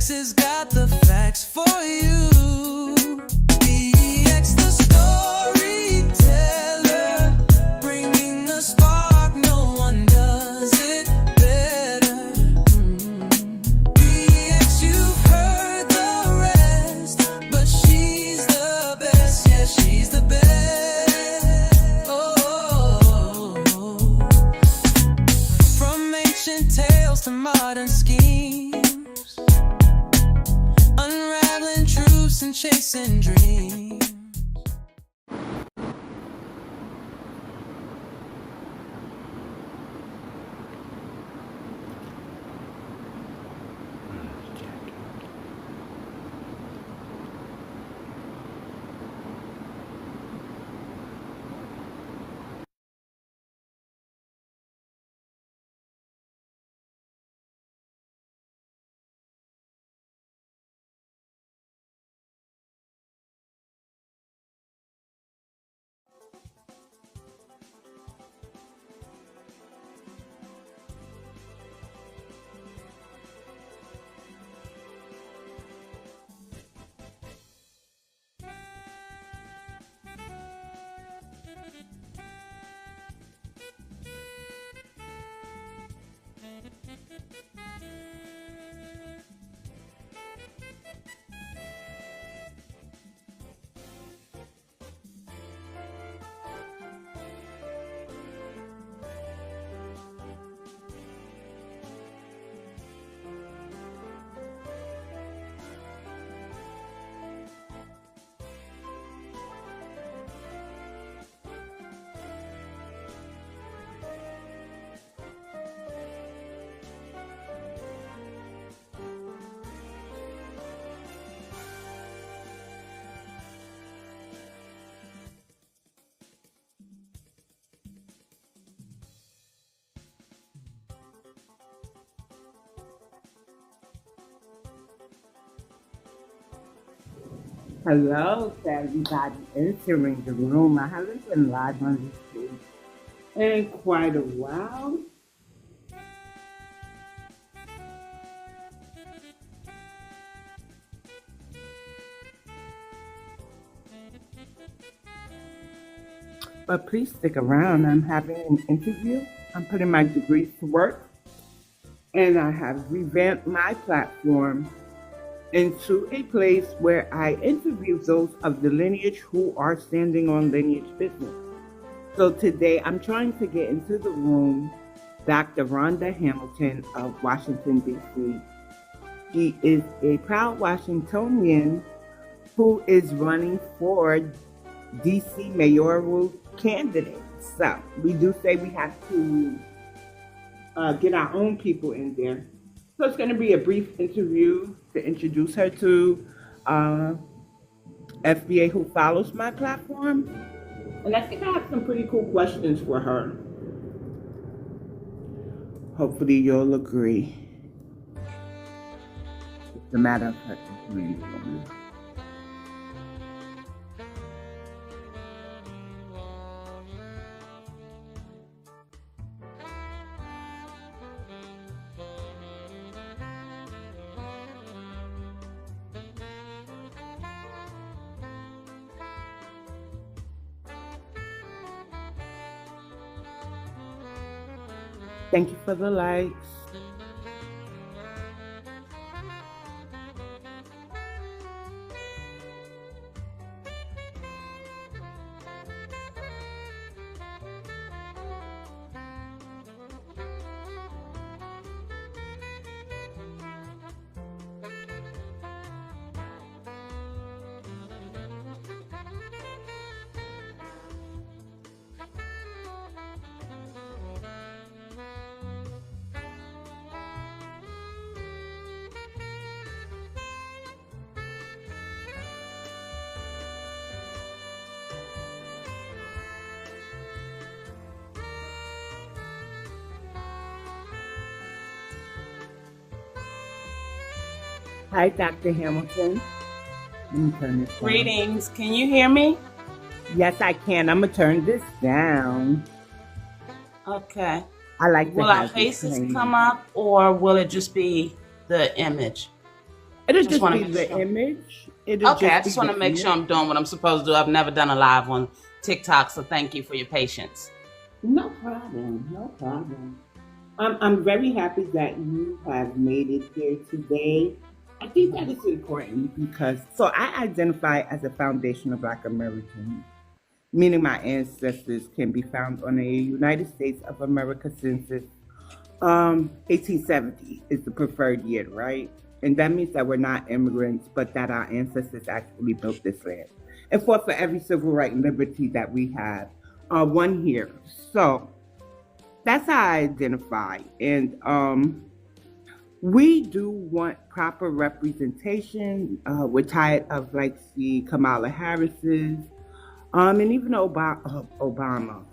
has got the facts for you. EX the storyteller, bringing the spark. No one does it better. EX, you've heard the rest, but she's the best. Yeah, she's the best. Oh, from ancient tales to modern schemes, unraveling truths and chasing dreams. Hello to everybody entering the room. I haven't been live on this stage in quite a while. But please stick around. I'm having an interview. I'm putting my degrees to work. And I have revamped my platform into a place where I interview those of the lineage who are standing on lineage business. So today I'm trying to get into the room Dr. Rhonda Hamilton of Washington, D.C. She is a proud Washingtonian who is running for D.C. mayoral candidate. So we do say we have to get our own people in there. So it's going to be a brief interview to introduce her to FBA who follows my platform. And I think I have some pretty cool questions for her. Hopefully you'll agree. It's a matter of her agreeing with me. Thank you for the likes. Hi, Dr. Hamilton. Let me turn this down. Greetings. Can you hear me? Yes, I can. I'm going to turn this down. Okay. I like to Will our have this faces playing. come up, or will it just be the image? It'll Just just want to be make the sure. image. It'll Okay, I just be just want the to make image. sure I'm doing what I'm supposed to do. I've never done a live on TikTok, so thank you for your patience. No problem. No problem. I'm very happy that you have made it here today. I think that is important because so I identify as a foundational Black American, meaning my ancestors can be found on a United States of America census. 1870 is the preferred year, right? And that means that we're not immigrants, but that our ancestors actually built this land and fought for every civil right and liberty that we have. One here. So that's how I identify. And we do want proper representation. We're tired of like the Kamala Harris's, and even Obama.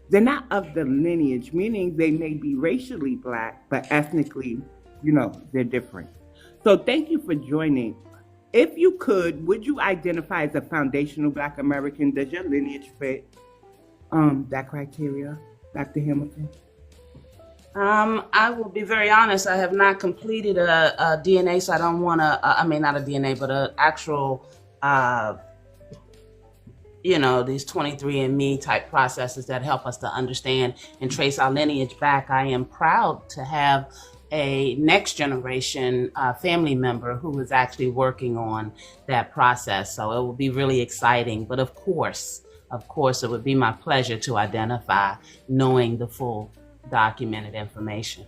They're not of the lineage, meaning they may be racially Black, but ethnically, they're different. So thank you for joining. If you could, would you identify as a foundational Black American? Does your lineage fit that criteria, Dr. Hamilton? I will be very honest. I have not completed a DNA, so I don't want to. I mean, not a DNA, but an actual, these 23andMe type processes that help us to understand and trace our lineage back. I am proud to have a next generation family member who is actually working on that process. So it will be really exciting. But of course, it would be my pleasure to identify knowing the full documented information.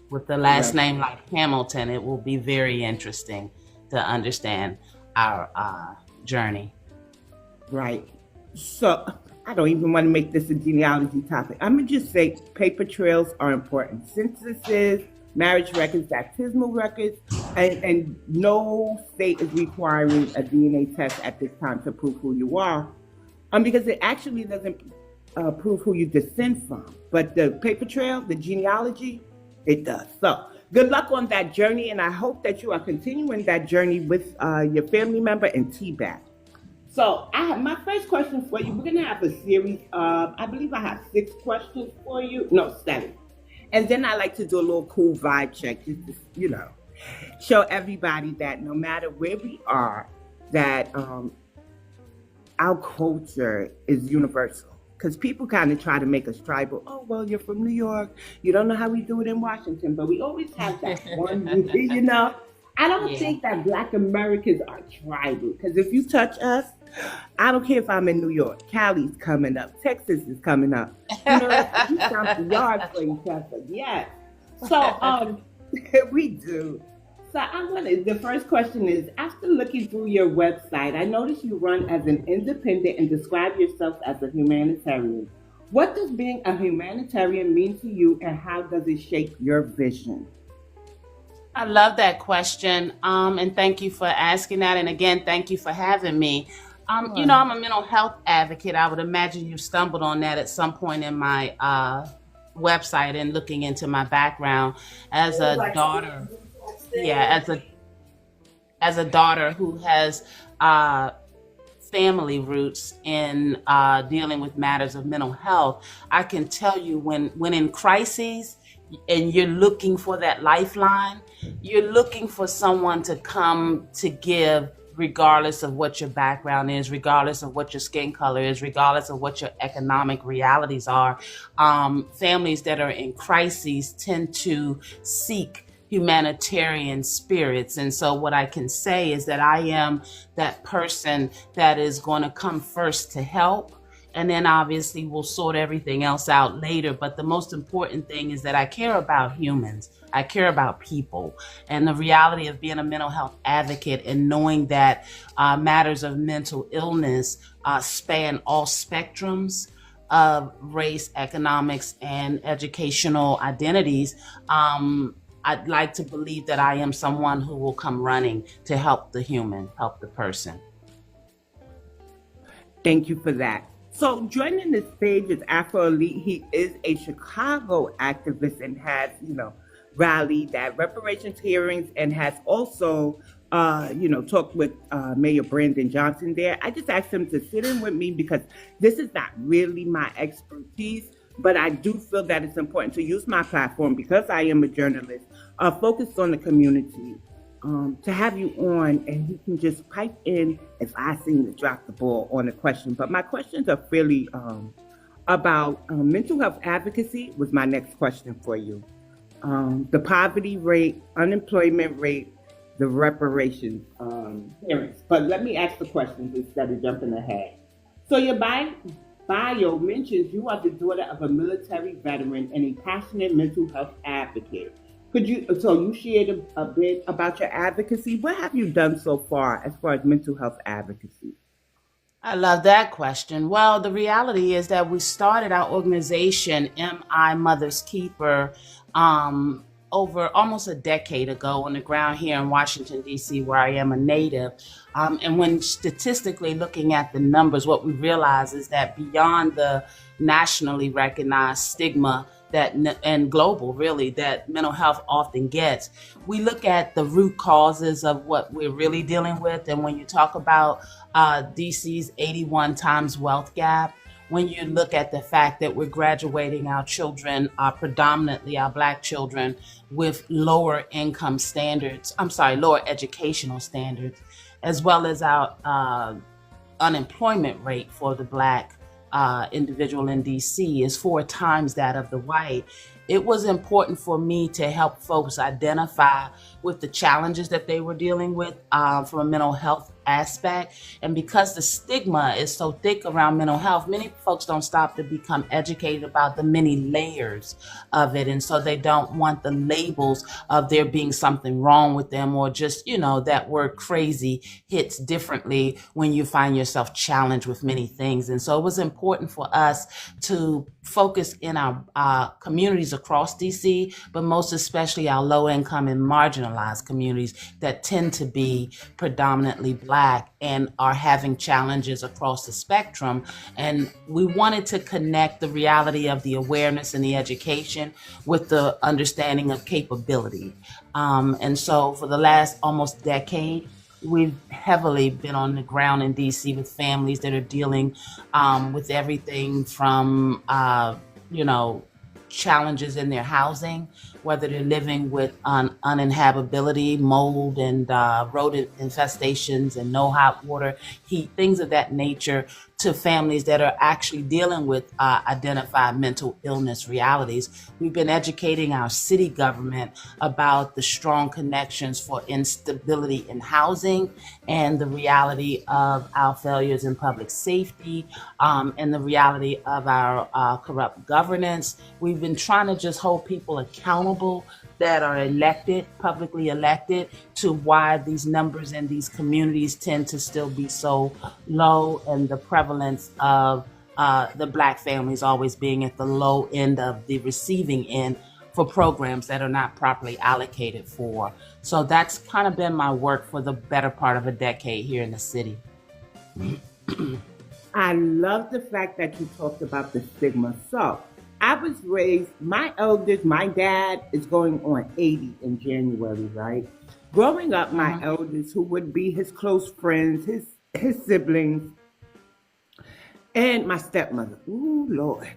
With the last Right. name like Hamilton, it will be very interesting to understand our journey. Right. So I don't even want to make this a genealogy topic. I'm gonna just say paper trails are important. Censuses, marriage records, baptismal records, and no state is requiring a DNA test at this time to prove who you are. Because it actually doesn't prove who you descend from. But the paper trail, the genealogy, it does. So good luck on that journey, and I hope that you are continuing that journey with your family member and T-Back. So I have my first question for you. We're gonna have a series of, I believe I have 6 questions for you. No, 7. And then I like to do a little cool vibe check, just to, show everybody that no matter where we are, that our culture is universal. Because people kind of try to make us tribal. Oh, well, you're from New York. You don't know how we do it in Washington. But we always have that one, I don't Yeah. think that Black Americans are tribal. Because if you touch us, I don't care if I'm in New York. Cali's coming up. Texas is coming up. We stomp the yard for each other. Yes. So we do. So the first question is, after looking through your website, I noticed you run as an independent and describe yourself as a humanitarian. What does being a humanitarian mean to you and how does it shape your vision? I love that question. And thank you for asking that. And again, thank you for having me. I'm a mental health advocate. I would imagine you stumbled on that at some point in my website and looking into my background as a daughter. Yeah, as a daughter who has family roots in dealing with matters of mental health, I can tell you when in crises and you're looking for that lifeline, you're looking for someone to come to give, regardless of what your background is, regardless of what your skin color is, regardless of what your economic realities are. Families that are in crises tend to seek humanitarian spirits. And so what I can say is that I am that person that is going to come first to help. And then obviously we'll sort everything else out later. But the most important thing is that I care about humans. I care about people. And the reality of being a mental health advocate and knowing that matters of mental illness span all spectrums of race, economics, and educational identities. I'd like to believe that I am someone who will come running to help the human, help the person. Thank you for that. So joining the stage is Afro Elite. He is a Chicago activist and has, rallied at reparations hearings and has also, talked with Mayor Brandon Johnson there. I just asked him to sit in with me because this is not really my expertise, but I do feel that it's important to use my platform because I am a journalist, focused on the community to have you on, and you can just pipe in if I seem to drop the ball on a question. But my questions are fairly about mental health advocacy was my next question for you. The poverty rate, unemployment rate, the reparations hearings. But let me ask the questions instead of jumping ahead. So your bio mentions you are the daughter of a military veteran and a passionate mental health advocate. So you shared a bit about your advocacy. What have you done so far as mental health advocacy? I love that question. Well, the reality is that we started our organization, MI Mother's Keeper, over almost a decade ago on the ground here in Washington, D.C., where I am a native. And when statistically looking at the numbers, what we realize is that beyond the nationally recognized stigma and global really that mental health often gets, we look at the root causes of what we're really dealing with. And when you talk about DC's 81 times wealth gap, when you look at the fact that we're graduating our children, predominantly our Black children, with lower educational standards, as well as our unemployment rate for the Black individual in DC is 4 times that of the white. It was important for me to help folks identify with the challenges that they were dealing with from a mental health aspect. And because the stigma is so thick around mental health, many folks don't stop to become educated about the many layers of it. And so they don't want the labels of there being something wrong with them, or just, that word crazy hits differently when you find yourself challenged with many things. And so it was important for us to focus in our communities across DC, but most especially our low income and marginalized communities that tend to be predominantly Black and are having challenges across the spectrum. And we wanted to connect the reality of the awareness and the education with the understanding of capability. And so for the last almost decade, we've heavily been on the ground in DC with families that are dealing with everything from, challenges in their housing, whether they're living with uninhabitability, mold and rodent infestations and no hot water, heat, things of that nature, to families that are actually dealing with identified mental illness realities. We've been educating our city government about the strong connections for instability in housing and the reality of our failures in public safety and the reality of our corrupt governance. We've been trying to just hold people accountable that are elected, publicly elected, to why these numbers in these communities tend to still be so low, and the prevalence of the Black families always being at the low end of the receiving end for programs that are not properly allocated for. So that's kind of been my work for the better part of a decade here in the city. I love the fact that you talked about the stigma. So I was raised, my dad is going on 80 in January, right? Growing up, my elders, who would be his close friends, his siblings, and my stepmother. Ooh, Lord.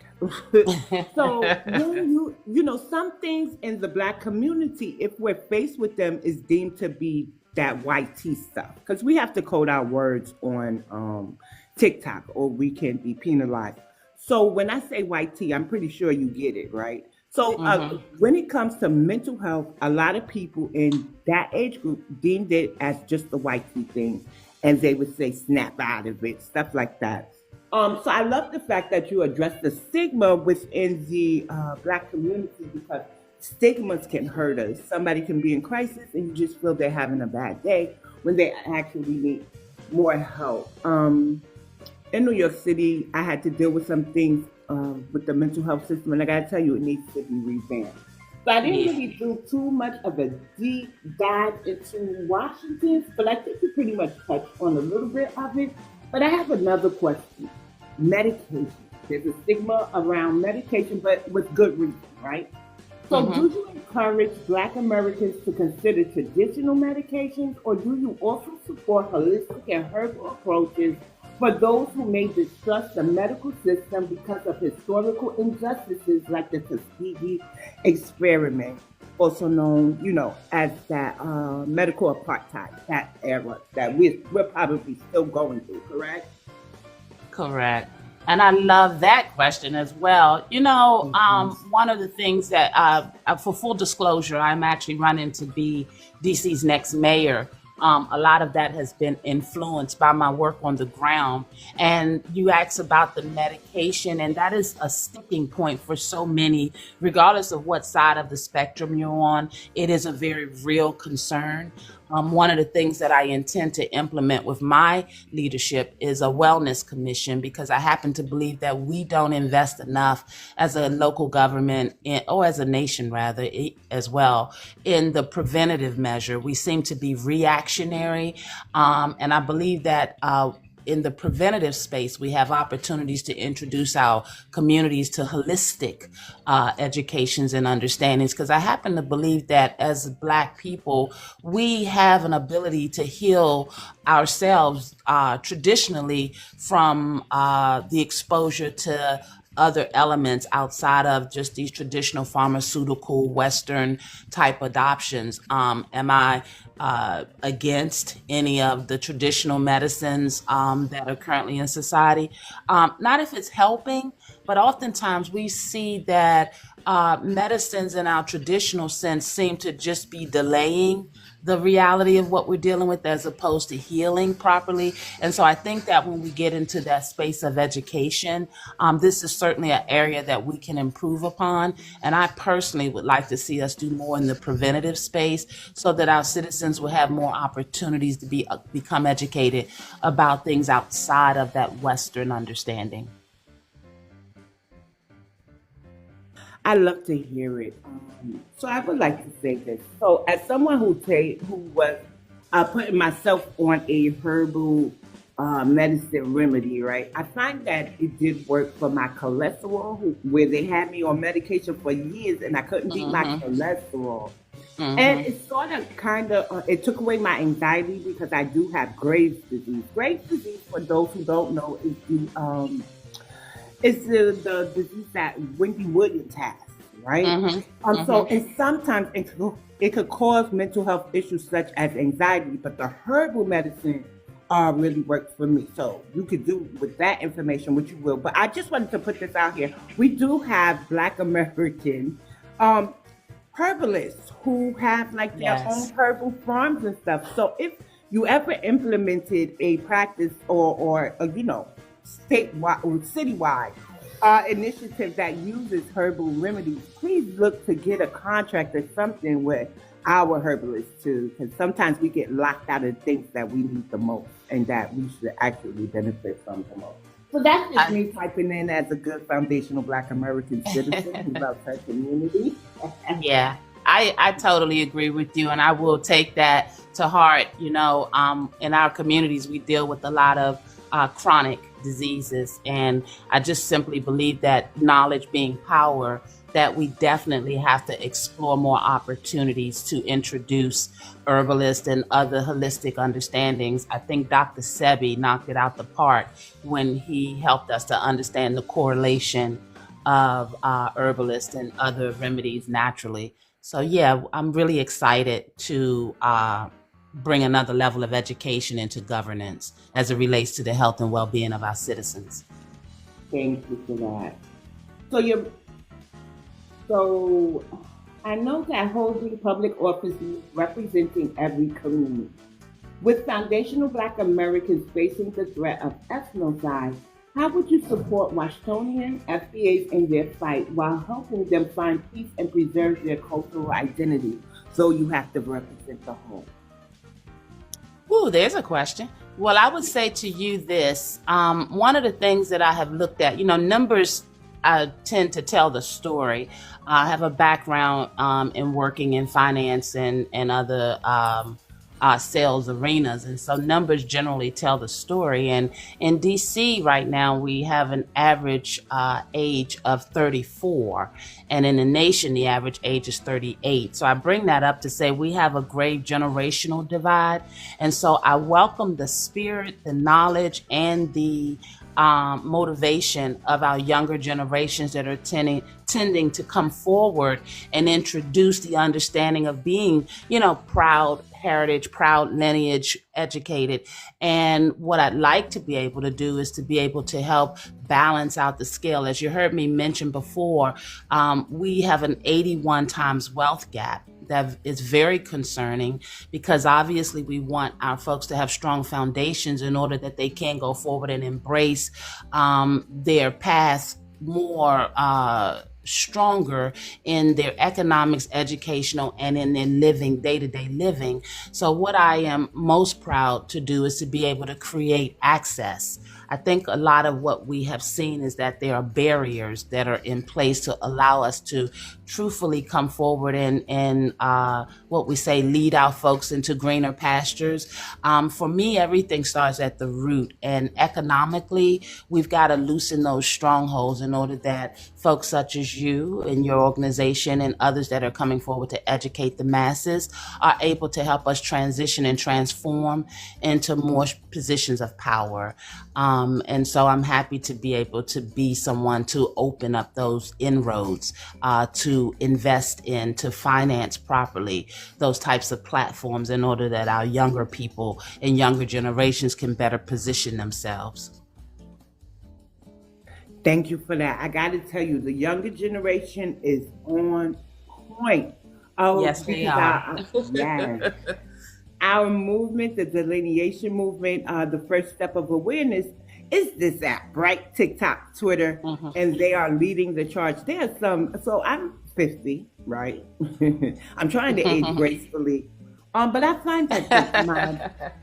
So when some things in the Black community, if we're faced with them, is deemed to be that white tea stuff. Because we have to code our words on TikTok or we can be penalized. So when I say white tea, I'm pretty sure you get it, right? So when it comes to mental health, a lot of people in that age group deemed it as just the white tea thing. And they would say, snap out of it, stuff like that. So I love the fact that you address the stigma within the Black community, because stigmas can hurt us. Somebody can be in crisis and you just feel they're having a bad day when they actually need more help. In New York City, I had to deal with some things with the mental health system, and I gotta tell you, it needs to be revamped. So I didn't really do too much of a deep dive into Washington, but I think you pretty much touched on a little bit of it. But I have another question. Medication. There's a stigma around medication, but with good reason, right? So do you encourage Black Americans to consider traditional medications, or do you also support holistic and herbal approaches for those who may distrust the medical system because of historical injustices like the Tuskegee experiment also known, as that medical apartheid, that era that we're probably still going through, correct? Correct. And I love that question as well. One of the things that, for full disclosure, I'm actually running to be DC's next mayor. A lot of that has been influenced by my work on the ground. And you asked about the medication, and that is a sticking point for so many, regardless of what side of the spectrum you're on. It is a very real concern. One of the things that I intend to implement with my leadership is a wellness commission, because I happen to believe that we don't invest enough as a local government, or as a nation rather, as well, in the preventative measure. We seem to be reactionary, and I believe that in the preventative space, we have opportunities to introduce our communities to holistic educations and understandings. Because I happen to believe that as Black people, we have an ability to heal ourselves traditionally from the exposure to other elements outside of just these traditional pharmaceutical Western type adoptions. Am I against any of the traditional medicines that are currently in society? Not if it's helping, but oftentimes we see that medicines in our traditional sense seem to just be delaying the reality of what we're dealing with as opposed to healing properly. And so I think that when we get into that space of education, this is certainly an area that we can improve upon. And I personally would like to see us do more in the preventative space so that our citizens will have more opportunities to become educated about things outside of that Western understanding. I love to hear it. So I would like to say this. So as someone who was putting myself on a herbal medicine remedy, right? I find that it did work for my cholesterol, where they had me on medication for years and I couldn't beat my cholesterol. And it sort of it took away my anxiety because I do have Graves' disease. Graves' disease, for those who don't know, is the disease that Wendy Williams has, right? So, and sometimes it could cause mental health issues such as anxiety, but the herbal medicine really works for me. So you could do with that information what you will. But I just wanted to put this out here. We do have Black American herbalists who have like their own herbal farms and stuff. So if you ever implemented a practice or statewide or citywide initiative that uses herbal remedies, please look to get a contract or something with our herbalists too, because sometimes we get locked out of things that we need the most and that we should actually benefit from the most. So that's just me typing in as a good foundational Black American citizen who loves her community. Yeah, I totally agree with you, and I will take that to heart. In our communities, we deal with a lot of chronic diseases, and I just simply believe that knowledge being power, that we definitely have to explore more opportunities to introduce herbalists and other holistic understandings. I think Dr. Sebi knocked it out the park when he helped us to understand the correlation of herbalists and other remedies naturally. So yeah, I'm really excited to bring another level of education into governance as it relates to the health and well-being of our citizens. Thank you for that. So I know that holding public offices representing every community. With foundational Black Americans facing the threat of ethnocide, how would you support Washingtonian FBAs in their fight while helping them find peace and preserve their cultural identity? So you have to represent the whole. Ooh, there's a question. Well, I would say to you this. One of the things that I have looked at, numbers tend to tell the story. I have a background in working in finance and other sales arenas. And so numbers generally tell the story. And in DC right now, we have an average age of 34. And in the nation, the average age is 38. So I bring that up to say we have a grave generational divide. And so I welcome the spirit, the knowledge, and the motivation of our younger generations that are tending to come forward and introduce the understanding of being, proud heritage, proud lineage, educated. And what I'd like to be able to do is to be able to help balance out the scale. As you heard me mention before, we have an 81 times wealth gap that is very concerning, because obviously we want our folks to have strong foundations in order that they can go forward and embrace their path more stronger in their economics, educational, and in their living, day-to-day living. So what I am most proud to do is to be able to create access. I think a lot of what we have seen is that there are barriers that are in place to allow us to truthfully come forward and what we say, lead our folks into greener pastures. For me, everything starts at the root, and economically, we've got to loosen those strongholds in order that folks such as you and your organization and others that are coming forward to educate the masses are able to help us transition and transform into more positions of power. And so I'm happy to be able to be someone to open up those inroads, to invest in, to finance properly those types of platforms in order that our younger people and younger generations can better position themselves. Thank you for that. I got to tell you, the younger generation is on point. Oh, Yes, they because are. yes. Our movement, the delineation movement, the first step of awareness is this app, right? TikTok, Twitter, and they are leading the charge. There's so I'm 50, right? I'm trying to age gracefully. But I find that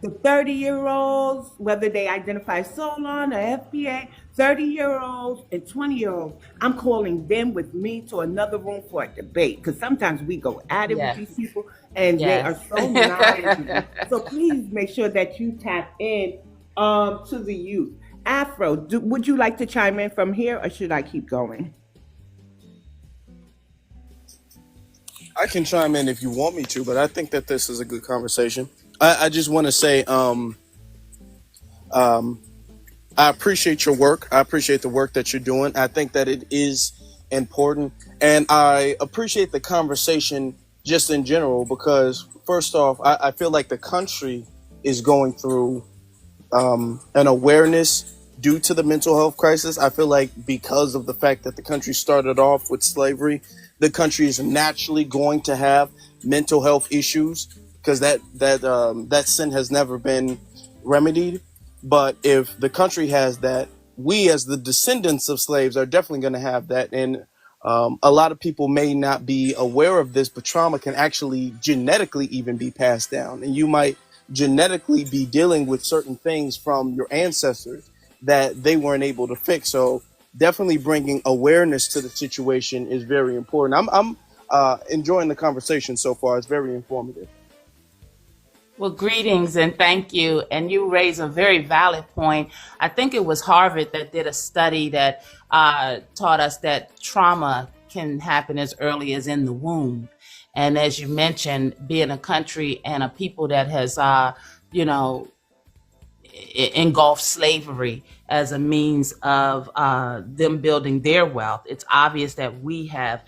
the 30-year-olds, whether they identify Solon or FBA, 30-year-olds and 20-year-olds, I'm calling them with me to another room for a debate, because sometimes we go at it with these people and they are Yes. so knowledgeable. So please make sure that you tap in to the youth. Afro, would you like to chime in from here, or should I keep going? I can chime in if you want me to, but I think that this is a good conversation. I just want to say I appreciate your work. I appreciate the work that you're doing. I think that it is important. And I appreciate the conversation just in general, because first off, I feel like the country is going through an awareness due to the mental health crisis. I feel like because of the fact that the country started off with slavery, the country is naturally going to have mental health issues, because that sin has never been remedied. But if the country has that, we as the descendants of slaves are definitely going to have that. And a lot of people may not be aware of this, but trauma can actually genetically even be passed down. And you might genetically be dealing with certain things from your ancestors that they weren't able to fix. So definitely bringing awareness to the situation is very important. I'm enjoying the conversation so far. It's very informative. Well, greetings and thank you. And you raise a very valid point. I think it was Harvard that did a study that taught us that trauma can happen as early as in the womb. And as you mentioned, being a country and a people that has, engulfed slavery as a means of them building their wealth, it's obvious that we have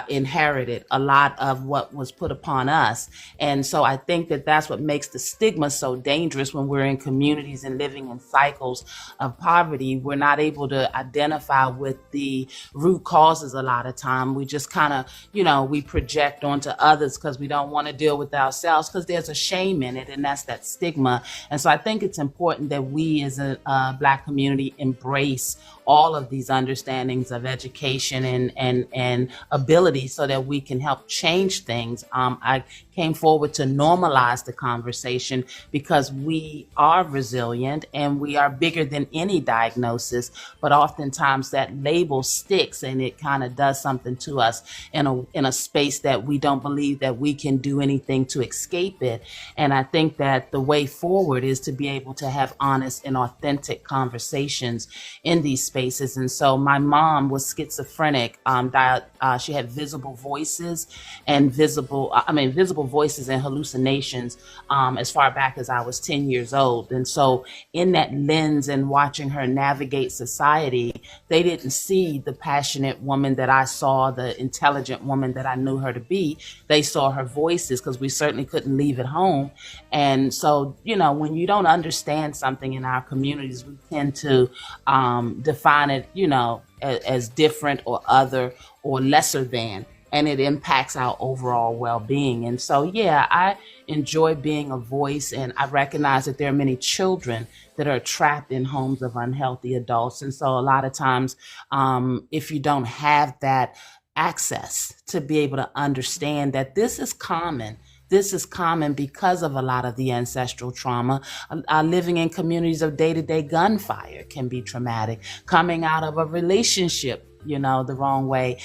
inherited a lot of what was put upon us. And so I think that that's what makes the stigma so dangerous when we're in communities and living in cycles of poverty. We're not able to identify with the root causes a lot of time. We just kind of, we project onto others because we don't want to deal with ourselves, because there's a shame in it, and that's that stigma. And so I think it's important that we as a Black community embrace all of these understandings of education and ability so that we can help change things. I came forward to normalize the conversation because we are resilient and we are bigger than any diagnosis, but oftentimes that label sticks and it kind of does something to us in a space that we don't believe that we can do anything to escape it. And I think that the way forward is to be able to have honest and authentic conversations conversations in these spaces. And so my mom was schizophrenic. She had visible voices and visible voices and hallucinations as far back as I was 10 years old. And so in that lens and watching her navigate society, they didn't see the passionate woman that I saw, the intelligent woman that I knew her to be. They saw her voices because we certainly couldn't leave at home. And so, when you don't understand something in our communities, we tend to define it, as different or other or lesser than, and it impacts our overall well-being. And so, yeah, I enjoy being a voice, and I recognize that there are many children that are trapped in homes of unhealthy adults. And so a lot of times, if you don't have that access to be able to understand that this is common, because of a lot of the ancestral trauma. Living in communities of day-to-day gunfire can be traumatic. Coming out of a relationship, the wrong way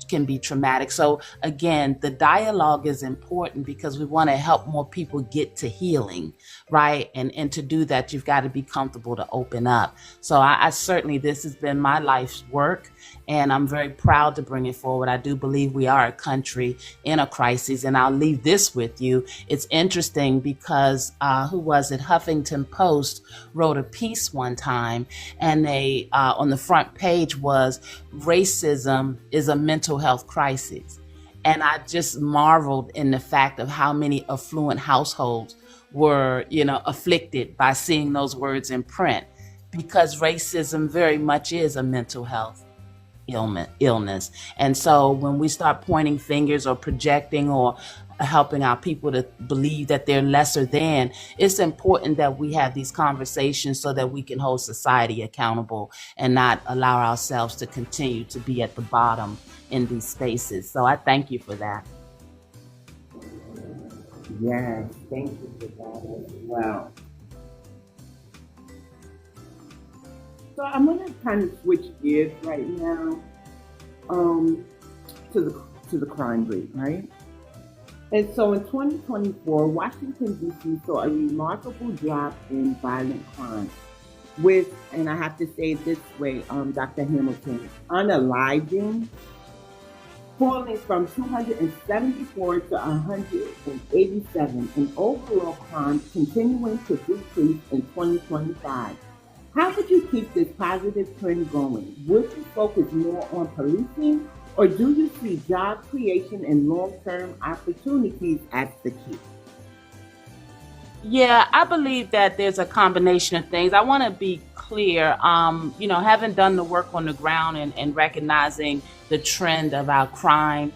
can be traumatic. So again, the dialogue is important because we want to help more people get to healing, right? And to do that, you've got to be comfortable to open up. So I certainly, this has been my life's work, and I'm very proud to bring it forward. I do believe we are a country in a crisis, and I'll leave this with you. It's interesting because who was it? Huffington Post wrote a piece one time, and they on the front page was racism is a mental health crisis. And I just marveled in the fact of how many affluent households were, afflicted by seeing those words in print, because racism very much is a mental health illness. And so when we start pointing fingers or projecting or helping our people to believe that they're lesser than, it's important that we have these conversations so that we can hold society accountable and not allow ourselves to continue to be at the bottom in these spaces. So I thank you for that. Yes, thank you for that as well. So I'm gonna kind of switch gears right now to the crime rate, right? And so in 2024, Washington, D.C. saw a remarkable drop in violent crime with, and I have to say it this way, Dr. Hamilton, unaliving falling from 274 to 187, and overall crime continuing to decrease in 2025. How would you keep this positive trend going? Would you focus more on policing, or do you see job creation and long-term opportunities as the key? Yeah, I believe that there's a combination of things. I want to be clear, having done the work on the ground and recognizing the trend of our crime,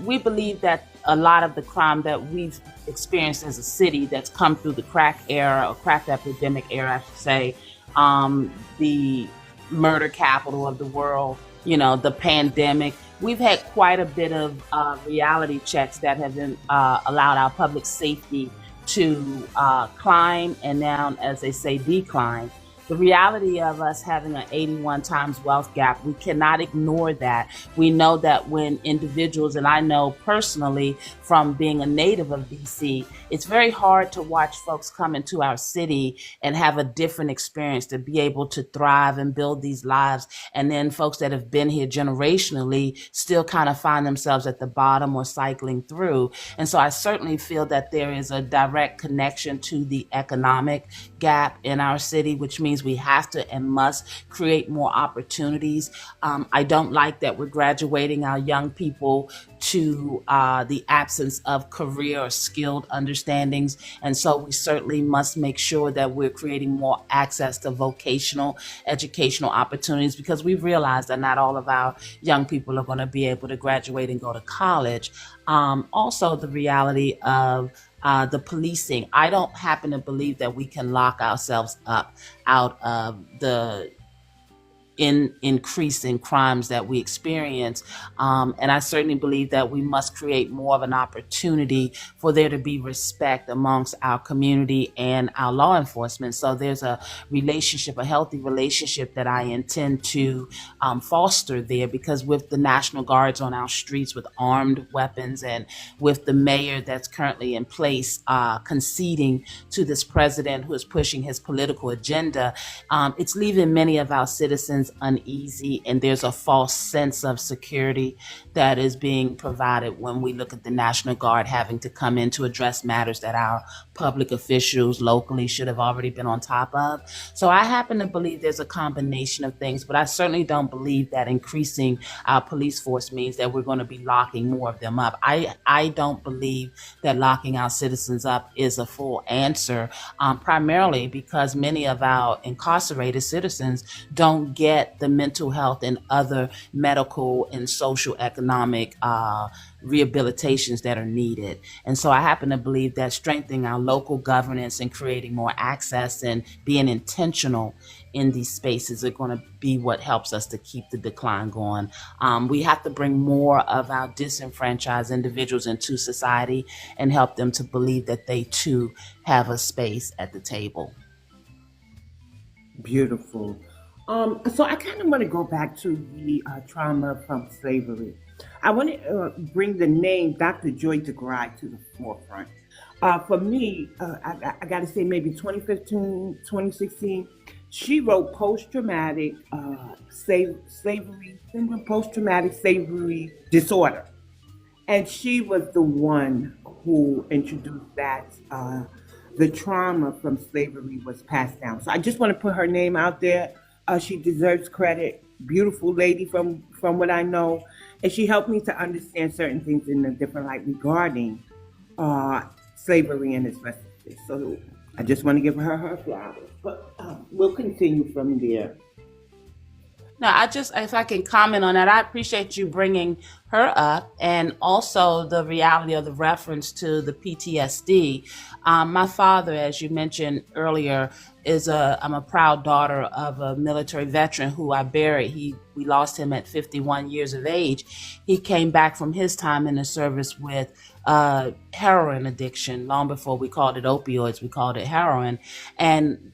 we believe that a lot of the crime that we've experienced as a city that's come through the crack era, or crack epidemic era, I should say, the murder capital of the world, the pandemic. We've had quite a bit of reality checks that have been allowed our public safety to climb and now, as they say, decline. The reality of us having an 81 times wealth gap, we cannot ignore that. We know that when individuals, and I know personally from being a native of DC, it's very hard to watch folks come into our city and have a different experience, to be able to thrive and build these lives. And then folks that have been here generationally still kind of find themselves at the bottom or cycling through. And so I certainly feel that there is a direct connection to the economic gap in our city, which means we have to and must create more opportunities. I don't like that we're graduating our young people to the absence of career or skilled understandings. And so we certainly must make sure that we're creating more access to vocational educational opportunities, because we've realized that not all of our young people are going to be able to graduate and go to college. Also, the reality of the policing. I don't happen to believe that we can lock ourselves up out of the increase in crimes that we experience. And I certainly believe that we must create more of an opportunity for there to be respect amongst our community and our law enforcement. So there's a relationship, a healthy relationship that I intend to foster there, because with the National Guards on our streets with armed weapons, and with the mayor that's currently in place conceding to this president who is pushing his political agenda, it's leaving many of our citizens uneasy, and there's a false sense of security that is being provided when we look at the National Guard having to come in to address matters that our public officials locally should have already been on top of. So I happen to believe there's a combination of things, but I certainly don't believe that increasing our police force means that we're going to be locking more of them up. I don't believe that locking our citizens up is a full answer, primarily because many of our incarcerated citizens don't get the mental health and other medical and social economic rehabilitations that are needed. And so I happen to believe that strengthening our local governance and creating more access and being intentional in these spaces are going to be what helps us to keep the decline going. We have to bring more of our disenfranchised individuals into society and help them to believe that they too have a space at the table. Beautiful. So I kind of want to go back to the trauma from slavery. I want to bring the name Dr. Joy DeGruy to the forefront. For me, I got to say maybe 2015, 2016, she wrote post-traumatic slavery syndrome, post-traumatic slavery disorder. And she was the one who introduced that. The trauma from slavery was passed down. So I just want to put her name out there. She deserves credit. Beautiful lady from what I know. And she helped me to understand certain things in a different light regarding slavery and its recipes. So I just want to give her flowers. But we'll continue from there. Now, if I can comment on that, I appreciate you bringing her up, and also the reality of the reference to the PTSD. My father, as you mentioned earlier, I'm a proud daughter of a military veteran who I buried. We lost him at 51 years of age. He came back from his time in the service with heroin addiction. Long before we called it opioids, we called it heroin. And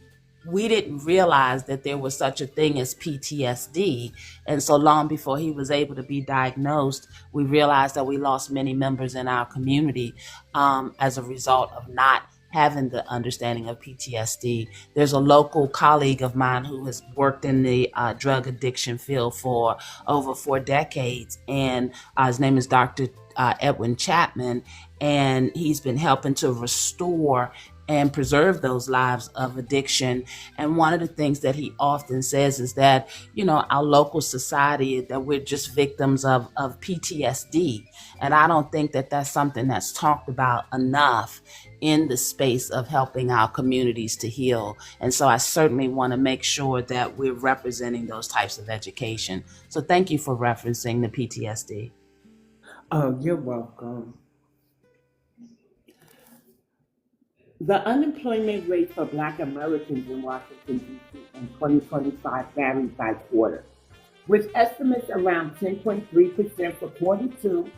we didn't realize that there was such a thing as PTSD. And so long before he was able to be diagnosed, we realized that we lost many members in our community as a result of not having the understanding of PTSD. There's a local colleague of mine who has worked in the drug addiction field for over 4 decades, and his name is Dr. Edwin Chapman, and he's been helping to restore and preserve those lives of addiction. And one of the things that he often says is that, our local society, that we're just victims of PTSD. And I don't think that that's something that's talked about enough in the space of helping our communities to heal. And so I certainly want to make sure that we're representing those types of education. So thank you for referencing the PTSD. Oh, you're welcome. The unemployment rate for Black Americans in Washington, D.C. in 2025 varies by quarter, with estimates around 10.3% for quarter 2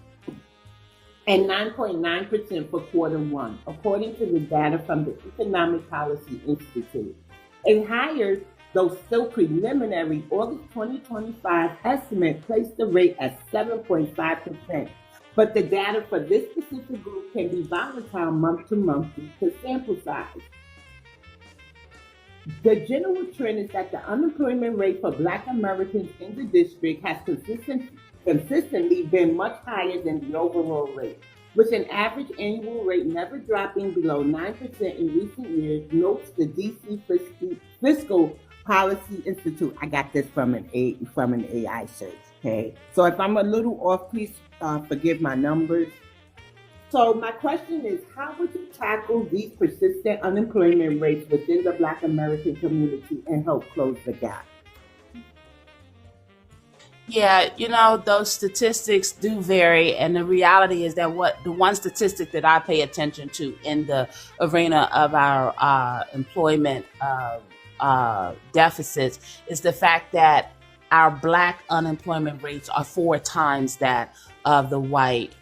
and 9.9% for quarter 1, according to the data from the Economic Policy Institute. A higher, though still preliminary, August 2025 estimate placed the rate at 7.5%. But the data for this specific group can be volatile month to month due to sample size. The general trend is that the unemployment rate for Black Americans in the district has consistently been much higher than the overall rate, with an average annual rate never dropping below 9% in recent years, notes the DC Fiscal Policy Institute. I got this from an AI search. Okay, so if I'm a little off, please forgive my numbers. So my question is, how would you tackle these persistent unemployment rates within the Black American community and help close the gap? Yeah, those statistics do vary. And the reality is that the one statistic that I pay attention to in the arena of our employment deficits is the fact that our Black unemployment rates are 4 times that of the white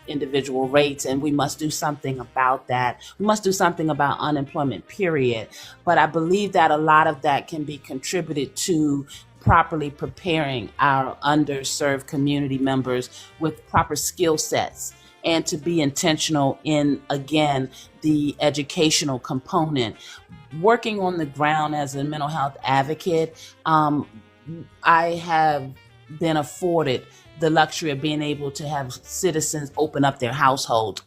individual rates, and we must do something about that. We must do something about unemployment, period. But I believe that a lot of that can be contributed to properly preparing our underserved community members with proper skill sets, and to be intentional in, again, the educational component. Working on the ground as a mental health advocate, I have been afforded the luxury of being able to have citizens open up their household.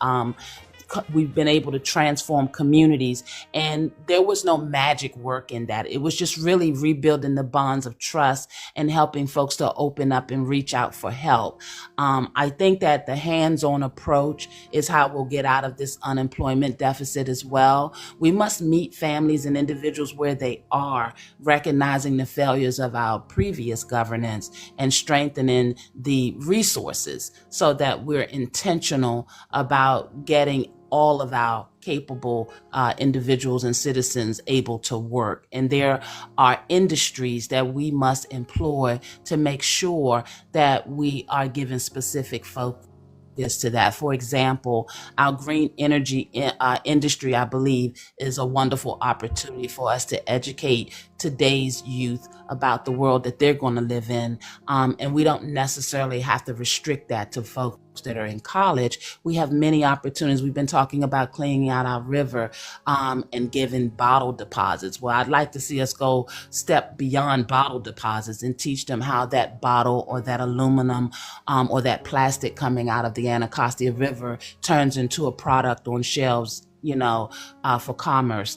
We've been able to transform communities, and there was no magic work in that. It was just really rebuilding the bonds of trust and helping folks to open up and reach out for help. I think that the hands-on approach is how we'll get out of this unemployment deficit as well. We must meet families and individuals where they are, recognizing the failures of our previous governance and strengthening the resources so that we're intentional about getting all of our capable individuals and citizens able to work. And there are industries that we must employ to make sure that we are given specific focus to that. For example, our green energy industry, I believe, is a wonderful opportunity for us to educate today's youth about the world that they're going to live in. And we don't necessarily have to restrict that to folks that are in college. We have many opportunities. We've been talking about cleaning out our river and giving bottle deposits. Well, I'd like to see us go step beyond bottle deposits and teach them how that bottle or that aluminum or that plastic coming out of the Anacostia River turns into a product on shelves, for commerce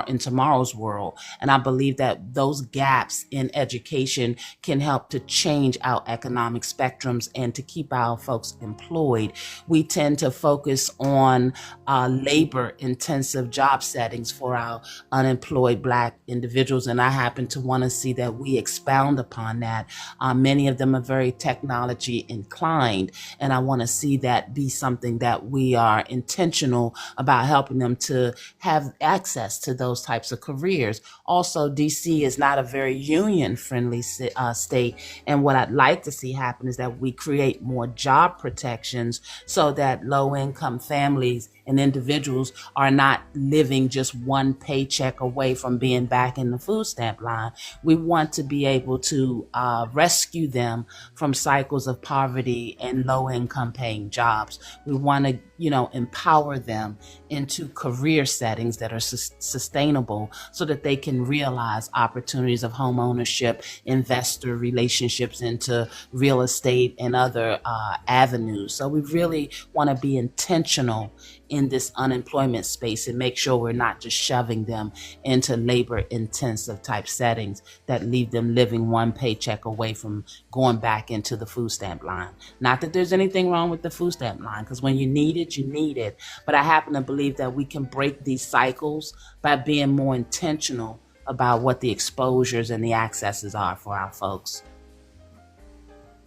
in tomorrow's world. And I believe that those gaps in education can help to change our economic spectrums and to keep our folks employed. We tend to focus on labor intensive job settings for our unemployed Black individuals. And I happen to want to see that we expound upon that. Many of them are very technology inclined. And I want to see that be something that we are intentional about helping them to have access to those types of careers. Also, DC is not a very union friendly state. And what I'd like to see happen is that we create more job protections so that low income families and individuals are not living just one paycheck away from being back in the food stamp line. We want to be able to rescue them from cycles of poverty and low income paying jobs. We want to, empower them into career settings that are sustainable so that they can realize opportunities of home ownership, investor relationships into real estate and other avenues. So we really want to be intentional in this unemployment space and make sure we're not just shoving them into labor intensive type settings that leave them living one paycheck away from going back into the food stamp line. Not that there's anything wrong with the food stamp line, because when you need it, you need it. But I happen to believe that we can break these cycles by being more intentional about what the exposures and the accesses are for our folks.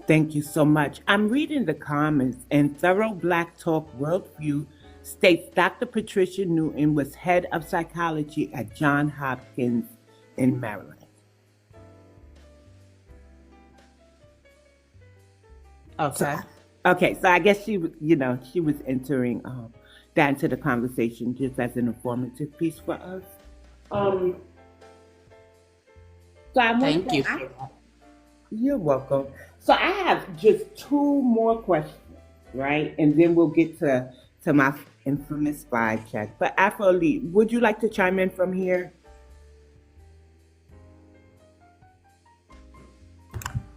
Thank you so much. I'm reading the comments, and Thorough Black Talk Worldview states Dr. Patricia Newton was head of psychology at Johns Hopkins in Maryland. Okay. So I guess she was entering that into the conversation just as an informative piece for us. So I Thank you. You're welcome. So I have just 2 more questions, right? And then we'll get to my infamous slide check. But Afro Elite, would you like to chime in from here?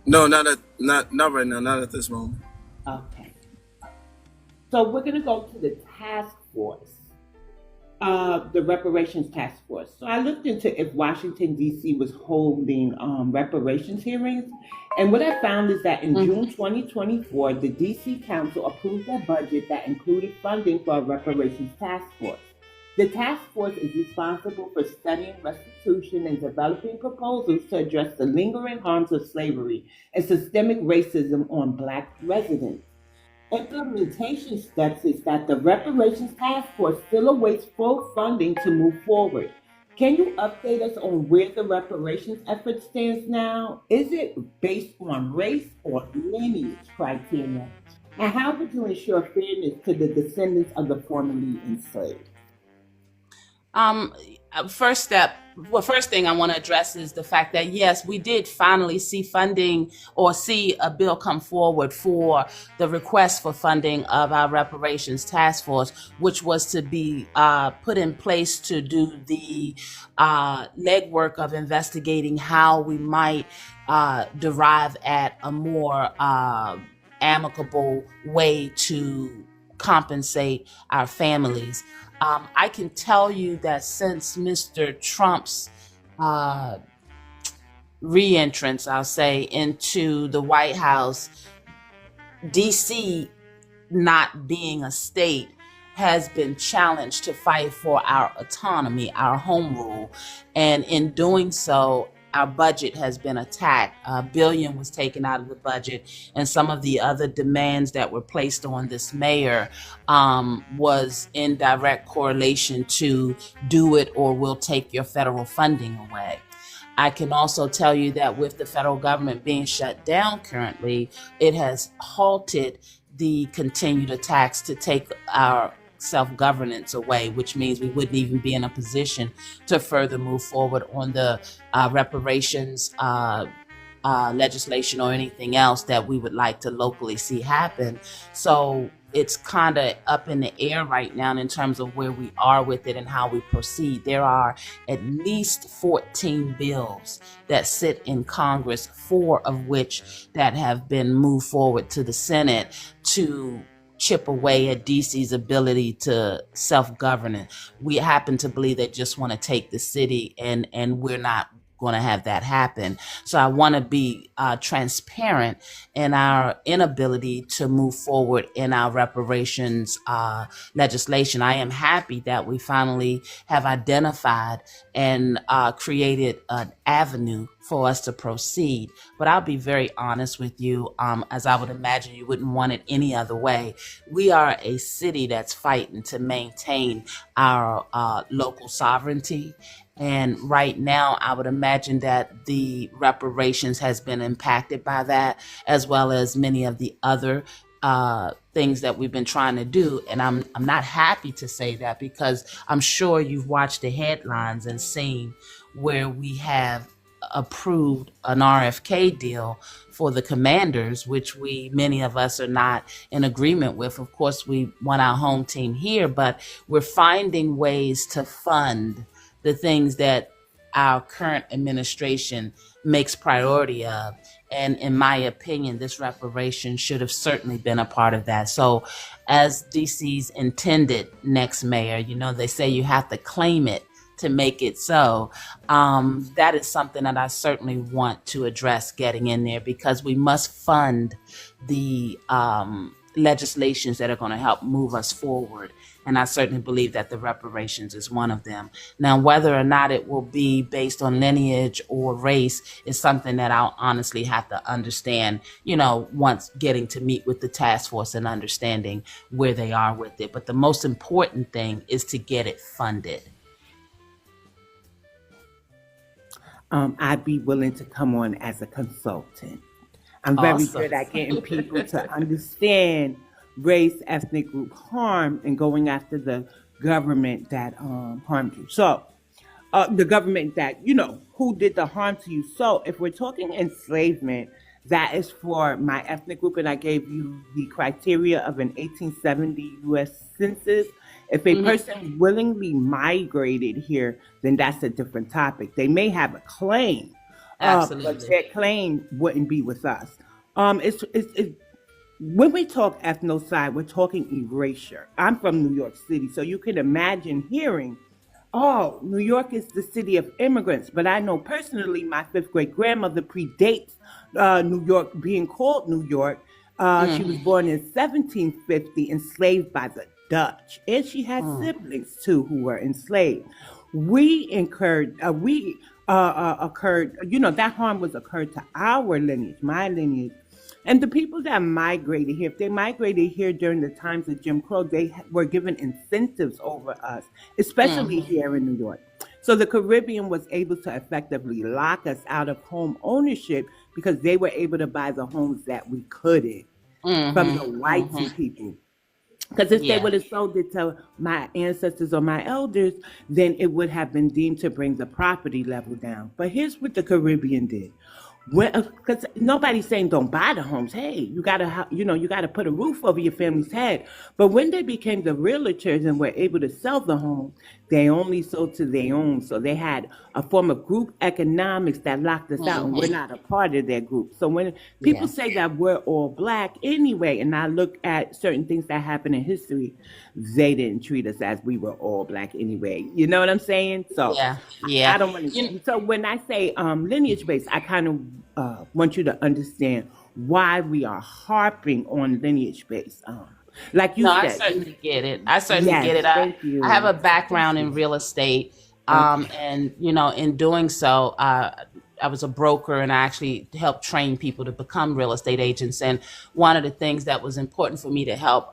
No, not right now, not at this moment. Okay. So we're going to go to the task force, the reparations task force. So I looked into if Washington, D.C. was holding reparations hearings. And what I found is that in June 2024, the D.C. Council approved a budget that included funding for a reparations task force. The task force is responsible for studying restitution and developing proposals to address the lingering harms of slavery and systemic racism on Black residents. Implementation steps is that the reparations task force still awaits full funding to move forward. Can you update us on where the reparations effort stands now? Is it based on race or lineage criteria? And how would you ensure fairness to the descendants of the formerly enslaved? Um, first step, well, first thing I want to address is the fact that yes, we did finally see funding or see a bill come forward for the request for funding of our reparations task force, which was to be put in place to do the legwork of investigating how we might derive at a more amicable way to compensate our families. I can tell you that since Mr. Trump's uh, re-entrance, I'll say, into the White House, DC not being a state has been challenged to fight for our autonomy, our home rule. And in doing so, our budget has been attacked. $1 billion was taken out of the budget, and some of the other demands that were placed on this mayor was in direct correlation to do it or we'll take your federal funding away. I can also tell you that with the federal government being shut down currently, it has halted the continued attacks to take our self-governance away, which means we wouldn't even be in a position to further move forward on the reparations legislation or anything else that we would like to locally see happen. So it's kind of up in the air right now in terms of where we are with it and how we proceed. There are at least 14 bills that sit in Congress, 4 of which that have been moved forward to the Senate to chip away at DC's ability to self-govern. We happen to believe they just want to take the city, and we're not going to have that happen. So I want to be transparent in our inability to move forward in our reparations legislation. I am happy that we finally have identified and created an avenue for us to proceed. But I'll be very honest with you, as I would imagine you wouldn't want it any other way. We are a city that's fighting to maintain our local sovereignty. And right now, I would imagine that the reparations has been impacted by that, as well as many of the other things that we've been trying to do. And I'm not happy to say that, because I'm sure you've watched the headlines and seen where we have approved an RFK deal for the commanders, which many of us are not in agreement with. Of course, we want our home team here, but we're finding ways to fund the things that our current administration makes priority of. And in my opinion, this reparation should have certainly been a part of that. So as DC's intended next mayor, they say you have to claim it to make it so. That is something that I certainly want to address getting in there, because we must fund the legislations that are going to help move us forward. And I certainly believe that the reparations is one of them. Now, whether or not it will be based on lineage or race is something that I'll honestly have to understand, once getting to meet with the task force and understanding where they are with it. But the most important thing is to get it funded. I'd be willing to come on as a consultant. I'm very Awesome. good at getting people to understand race, ethnic group harm, and going after the government that harmed you. So, the government that, who did the harm to you. So, if we're talking enslavement, that is for my ethnic group, and I gave you the criteria of an 1870 U.S. Census. If a person willingly migrated here, then that's a different topic. They may have a claim, but Absolutely. their claim wouldn't be with us. It's when we talk ethnocide, we're talking erasure. I'm from New York City, so you can imagine hearing, oh, New York is the city of immigrants. But I know personally my fifth great grandmother predates New York being called New York. She was born in 1750, enslaved by the Dutch, and she had siblings too who were enslaved. We occurred, that harm was occurred to our lineage, my lineage. And the people that migrated here, if they migrated here during the times of Jim Crow, they were given incentives over us, especially here in New York. So the Caribbean was able to effectively lock us out of home ownership because they were able to buy the homes that we couldn't from the Mm-hmm. whites Mm-hmm. and people. Because if they Yeah. would have sold it to my ancestors or my elders, then it would have been deemed to bring the property level down. But here's what the Caribbean did. Because nobody's saying don't buy the homes. Hey, you gotta, you gotta put a roof over your family's head. But when they became the realtors and were able to sell the home, they only sold to their own. So they had a form of group economics that locked us out, and we're Mm-hmm. not a part of their group. So when people Yeah. say that we're all black anyway, and I look at certain things that happened in history, they didn't treat us as we were all black anyway. You know what I'm saying? So Yeah. I Yeah. don't want You to. So when I say lineage based, I kind of want you to understand why we are harping on lineage based. Like you No, I said, certainly get it. I certainly yes, get it. thank I have you. a background in real estate, Okay. and in doing so, I was a broker, and I actually helped train people to become real estate agents. And one of the things that was important for me to help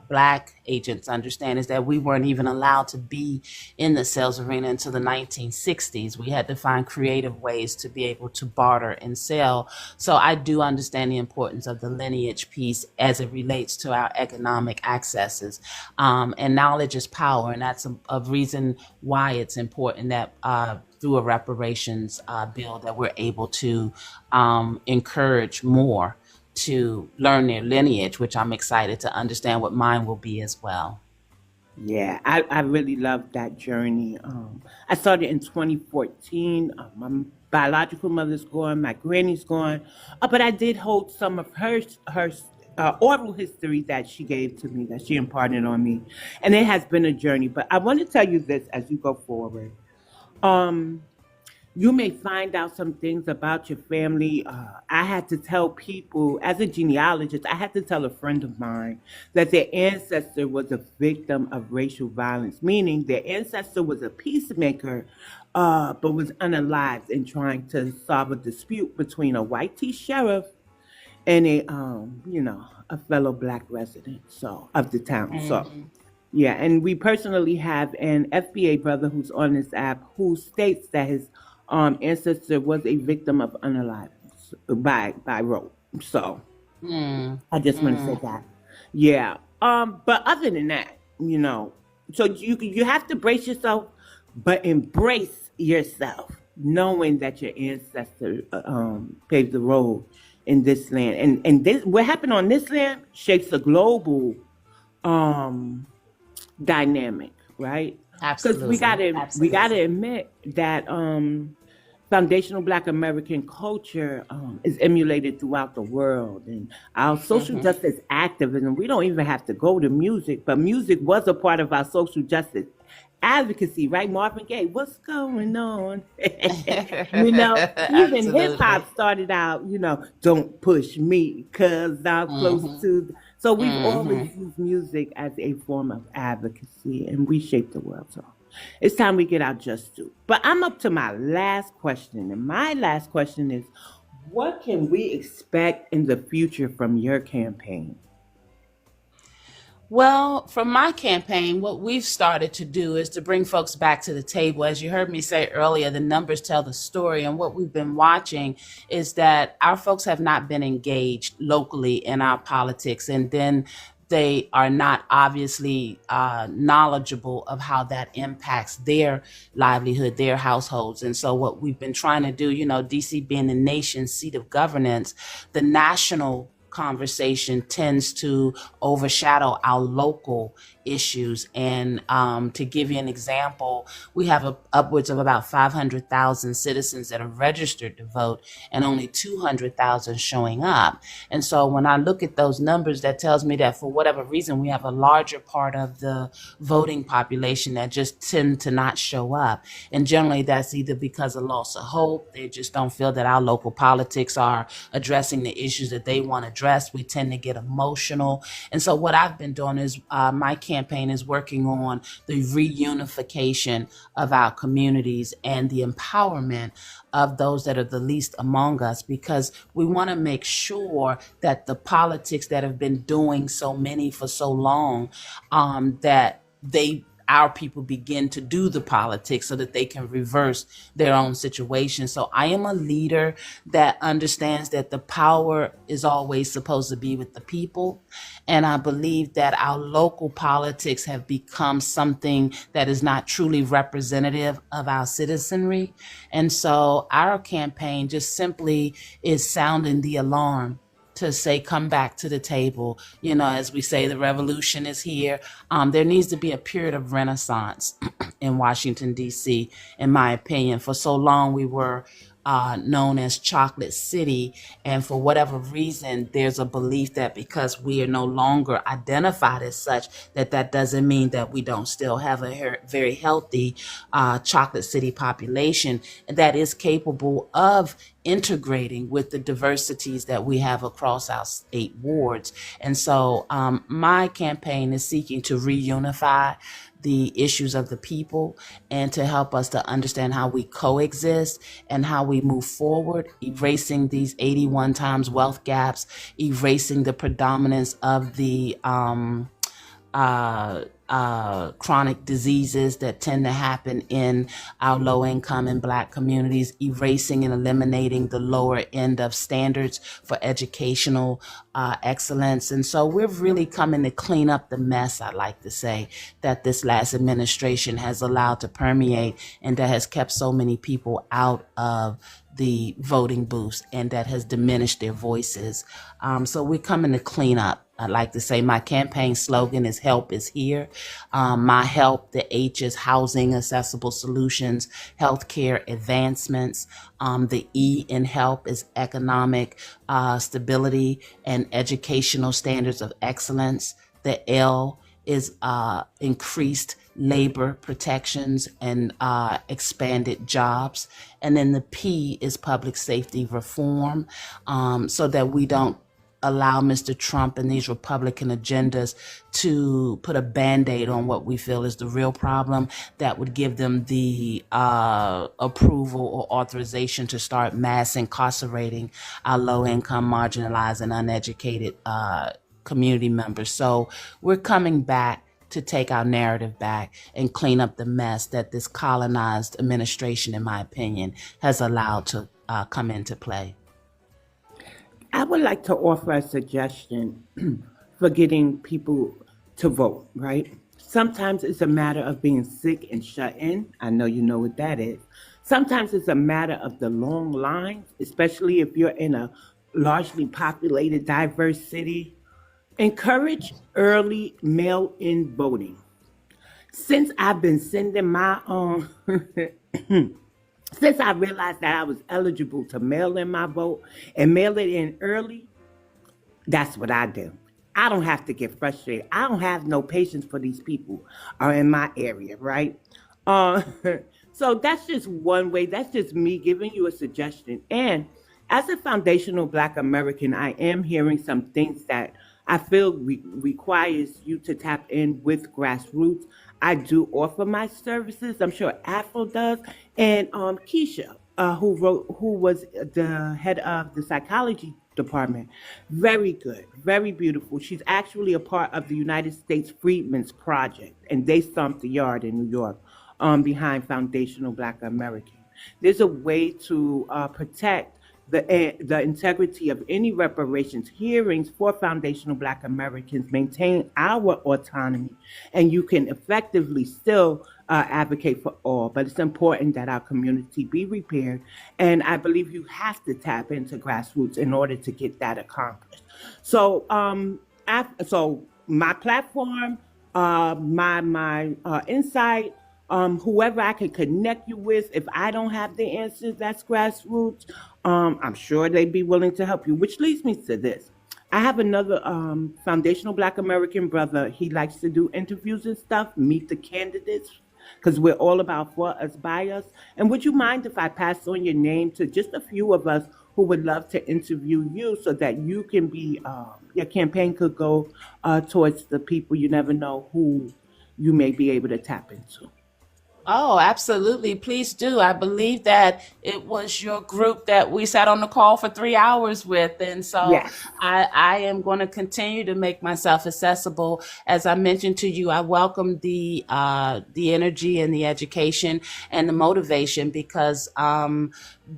Black agents understand is that we weren't even allowed to be in the sales arena until the 1960s. We had to find creative ways to be able to barter and sell. So I do understand the importance of the lineage piece as it relates to our economic accesses. And knowledge is power, and that's a reason why it's important that through a reparations bill that we're able to encourage more to learn their lineage, which I'm excited to understand what mine will be as well. Yeah, I really love that journey. I started in 2014. My biological mother's gone, my granny's gone, but I did hold some of her oral history that she gave to me, that she imparted on me, and it has been a journey. But I want to tell you this as you go forward. Um, you may find out some things about your family. I had to tell people, as a genealogist, I had to tell a friend of mine that their ancestor was a victim of racial violence, meaning their ancestor was a peacemaker, but was unalived in trying to solve a dispute between a white T sheriff and a fellow black resident so of the town. So Hmm. yeah, and we personally have an FBA brother who's on this app who states that his ancestor was a victim of unaliveness by rope. So Mm, I just want to say mm. that. Yeah. But other than that, so you have to brace yourself, but embrace yourself, knowing that your ancestor paved the road in this land, and this what happened on this land shapes the global um dynamic, right? Because Absolutely. we Absolutely. gotta admit that foundational Black American culture is emulated throughout the world, and our social Hmm. justice activism. We don't even have to go to music, but music was a part of our social justice advocacy, right? Marvin Gaye, what's going on? Even hip Absolutely. hop started out, don't push me because I'm close Hmm. to. So we've always Hmm. used music as a form of advocacy, and we shape the world. So it's time we get our just due. But I'm up to my last question, and my last question is, what can we expect in the future from your campaign? Well, from my campaign, what we've started to do is to bring folks back to the table. As you heard me say earlier, the numbers tell the story. And what we've been watching is that our folks have not been engaged locally in our politics. And then they are not obviously knowledgeable of how that impacts their livelihood, their households. And so, what we've been trying to do, DC being the nation's seat of governance, the national conversation tends to overshadow our local issues. And to give you an example, we have upwards of about 500,000 citizens that are registered to vote and only 200,000 showing up. And so when I look at those numbers, that tells me that for whatever reason, we have a larger part of the voting population that just tend to not show up. And generally, that's either because of loss of hope. They just don't feel that our local politics are addressing the issues that they want addressed. We tend to get emotional. And so what I've been doing is my campaign is working on the reunification of our communities and the empowerment of those that are the least among us, because we want to make sure that the politics that have been doing so many for so long, that they our people begin to do the politics so that they can reverse their own situation. So I am a leader that understands that the power is always supposed to be with the people. And I believe that our local politics have become something that is not truly representative of our citizenry. And so our campaign just simply is sounding the alarm to say, come back to the table. As we say, the revolution is here. There needs to be a period of renaissance in Washington, D.C., in my opinion. For so long, we were known as Chocolate City. And for whatever reason, there's a belief that because we are no longer identified as such, that doesn't mean that we don't still have a very healthy Chocolate City population that is capable of integrating with the diversities that we have across our 8 wards. And so my campaign is seeking to reunify the issues of the people and to help us to understand how we coexist and how we move forward, erasing these 81 times wealth gaps, erasing the predominance of the chronic diseases that tend to happen in our low income and Black communities, erasing and eliminating the lower end of standards for educational excellence. And so we're really coming to clean up the mess, I like to say, that this last administration has allowed to permeate and that has kept so many people out of the voting booths and that has diminished their voices. So we're coming to clean up. I'd like to say my campaign slogan is help is here. My help, the H is housing, accessible solutions, healthcare advancements. The E in help is economic stability and educational standards of excellence. The L is increased labor protections and expanded jobs. And then the P is public safety reform, so that we don't allow Mr. Trump and these Republican agendas to put a Band-Aid on what we feel is the real problem that would give them the approval or authorization to start mass incarcerating our low-income, marginalized, and uneducated community members. So we're coming back to take our narrative back and clean up the mess that this colonized administration, in my opinion, has allowed to come into play. I would like to offer a suggestion for getting people to vote, right? Sometimes it's a matter of being sick and shut in. I know you know what that is. Sometimes it's a matter of the long lines, especially if you're in a largely populated, diverse city. Encourage early mail-in voting. Since I've been sending my since I realized that I was eligible to mail in my vote and mail it in early, that's what I do. I don't have to get frustrated. I don't have no patience for these people in my area, right? Uh, so that's just one way. That's just me giving you a suggestion. And as a foundational Black American, I am hearing some things that I feel requires you to tap in with grassroots. I do offer my services. I'm sure Afro does. And Keisha, who was the head of the psychology department, very good, very beautiful. She's actually a part of the United States Freedmen's Project, and they stomped the yard in New York behind foundational Black American. There's a way to protect the integrity of any reparations hearings for foundational Black Americans, maintain our autonomy, and you can effectively still advocate for all. But it's important that our community be repaired, and I believe you have to tap into grassroots in order to get that accomplished. So, so my platform, my insight, whoever I can connect you with. If I don't have the answers, that's grassroots. I'm sure they'd be willing to help you, which leads me to this. I have another foundational Black American brother. He likes to do interviews and stuff, meet the candidates, because we're all about for us, by us. And would you mind if I pass on your name to just a few of us who would love to interview you so that you can be, your campaign could go towards the people you never know who you may be able to tap into? Oh, absolutely. Please do. I believe that it was your group that we sat on the call for 3 hours with. And so Yes. I am going to continue to make myself accessible. As I mentioned to you, I welcome the energy and the education and the motivation because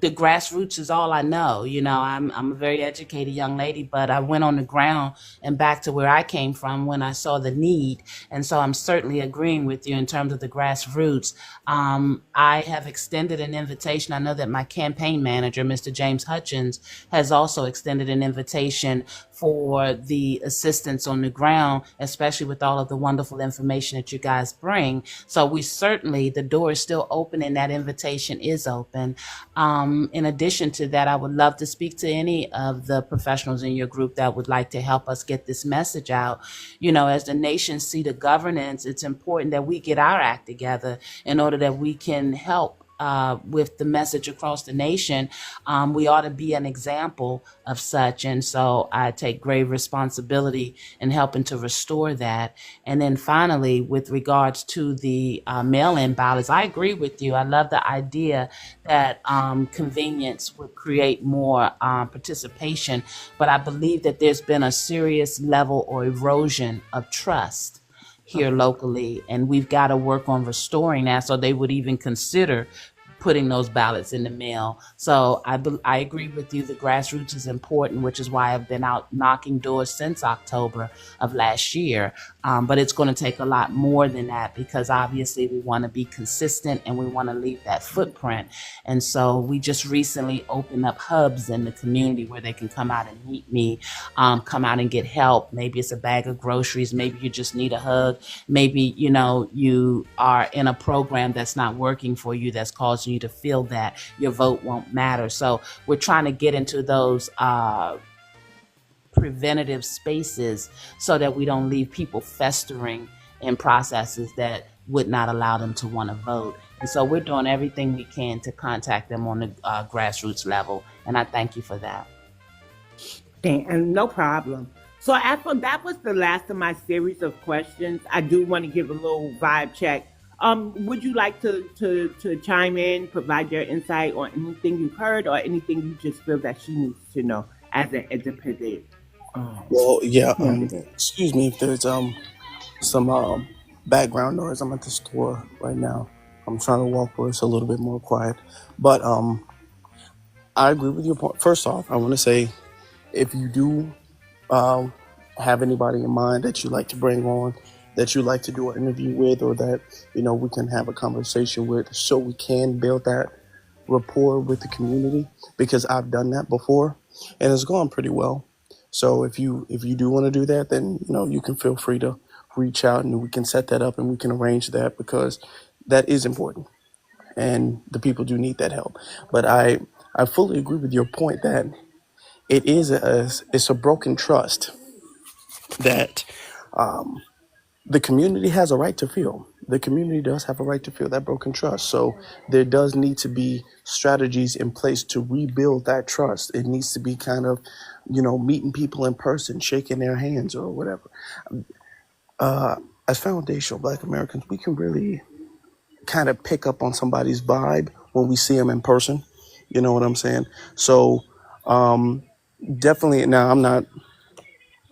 the grassroots is all I know. You know, I'm a very educated young lady, but I went on the ground and back to where I came from when I saw the need. And so I'm certainly agreeing with you in terms of the grassroots. I have extended an invitation. I know that my campaign manager, Mr. James Hutchins, has also extended an invitation for the assistance on the ground, especially with all of the wonderful information that you guys bring. So we certainly, the door is still open and that invitation is open. In addition to that, I would love to speak to any of the professionals in your group that would like to help us get this message out. You know, as the nation's seat of governance, it's important that we get our act together in order that we can help with the message across the nation. We ought to be an example of such. And so I take grave responsibility in helping to restore that. And then finally, with regards to the mail-in ballots, I agree with you. I love the idea that convenience would create more participation. But I believe that there's been a serious level or erosion of trust here locally, and we've got to work on restoring that so they would even consider putting those ballots in the mail. So I agree with you. The grassroots is important, which is why I've been out knocking doors since October of last year. But it's going to take a lot more than that because obviously we want to be consistent and we want to leave that footprint. And so we just recently opened up hubs in the community where they can come out and meet me, come out and get help. Maybe it's a bag of groceries. Maybe you just need a hug. Maybe, you know, you are in a program that's not working for you, that's causing you to feel that your vote won't matter. So we're trying to get into those preventative spaces so that we don't leave people festering in processes that would not allow them to want to vote. And so we're doing everything we can to contact them on the grassroots level. And I thank you for that. And no problem. So after that was the last of my series of questions. I do want to give a little vibe check. Would you like to chime in, provide your insight on anything you've heard or anything you just feel that she needs to know as an independent? Well, yeah. Human. Excuse me if there's some background noise. I'm at the store right now. I'm trying to walk where it's a little bit more quiet. But I agree with your point. First off, I want to say if you do have anybody in mind that you like to bring on, that you like to do an interview with, or that we can have a conversation with, so we can build that rapport with the community, because I've done that before and it's gone pretty well. So if you do want to do that, then you can feel free to reach out and we can set that up and we can arrange that, because that is important and the people do need that help. But I fully agree with your point that it's a broken trust that the community has a right to feel. The community does have a right to feel that broken trust. So there does need to be strategies in place to rebuild that trust. It needs to be kind of, meeting people in person, shaking their hands or whatever. As foundational Black Americans, we can really kind of pick up on somebody's vibe when we see them in person. You know what I'm saying? So definitely, now I'm not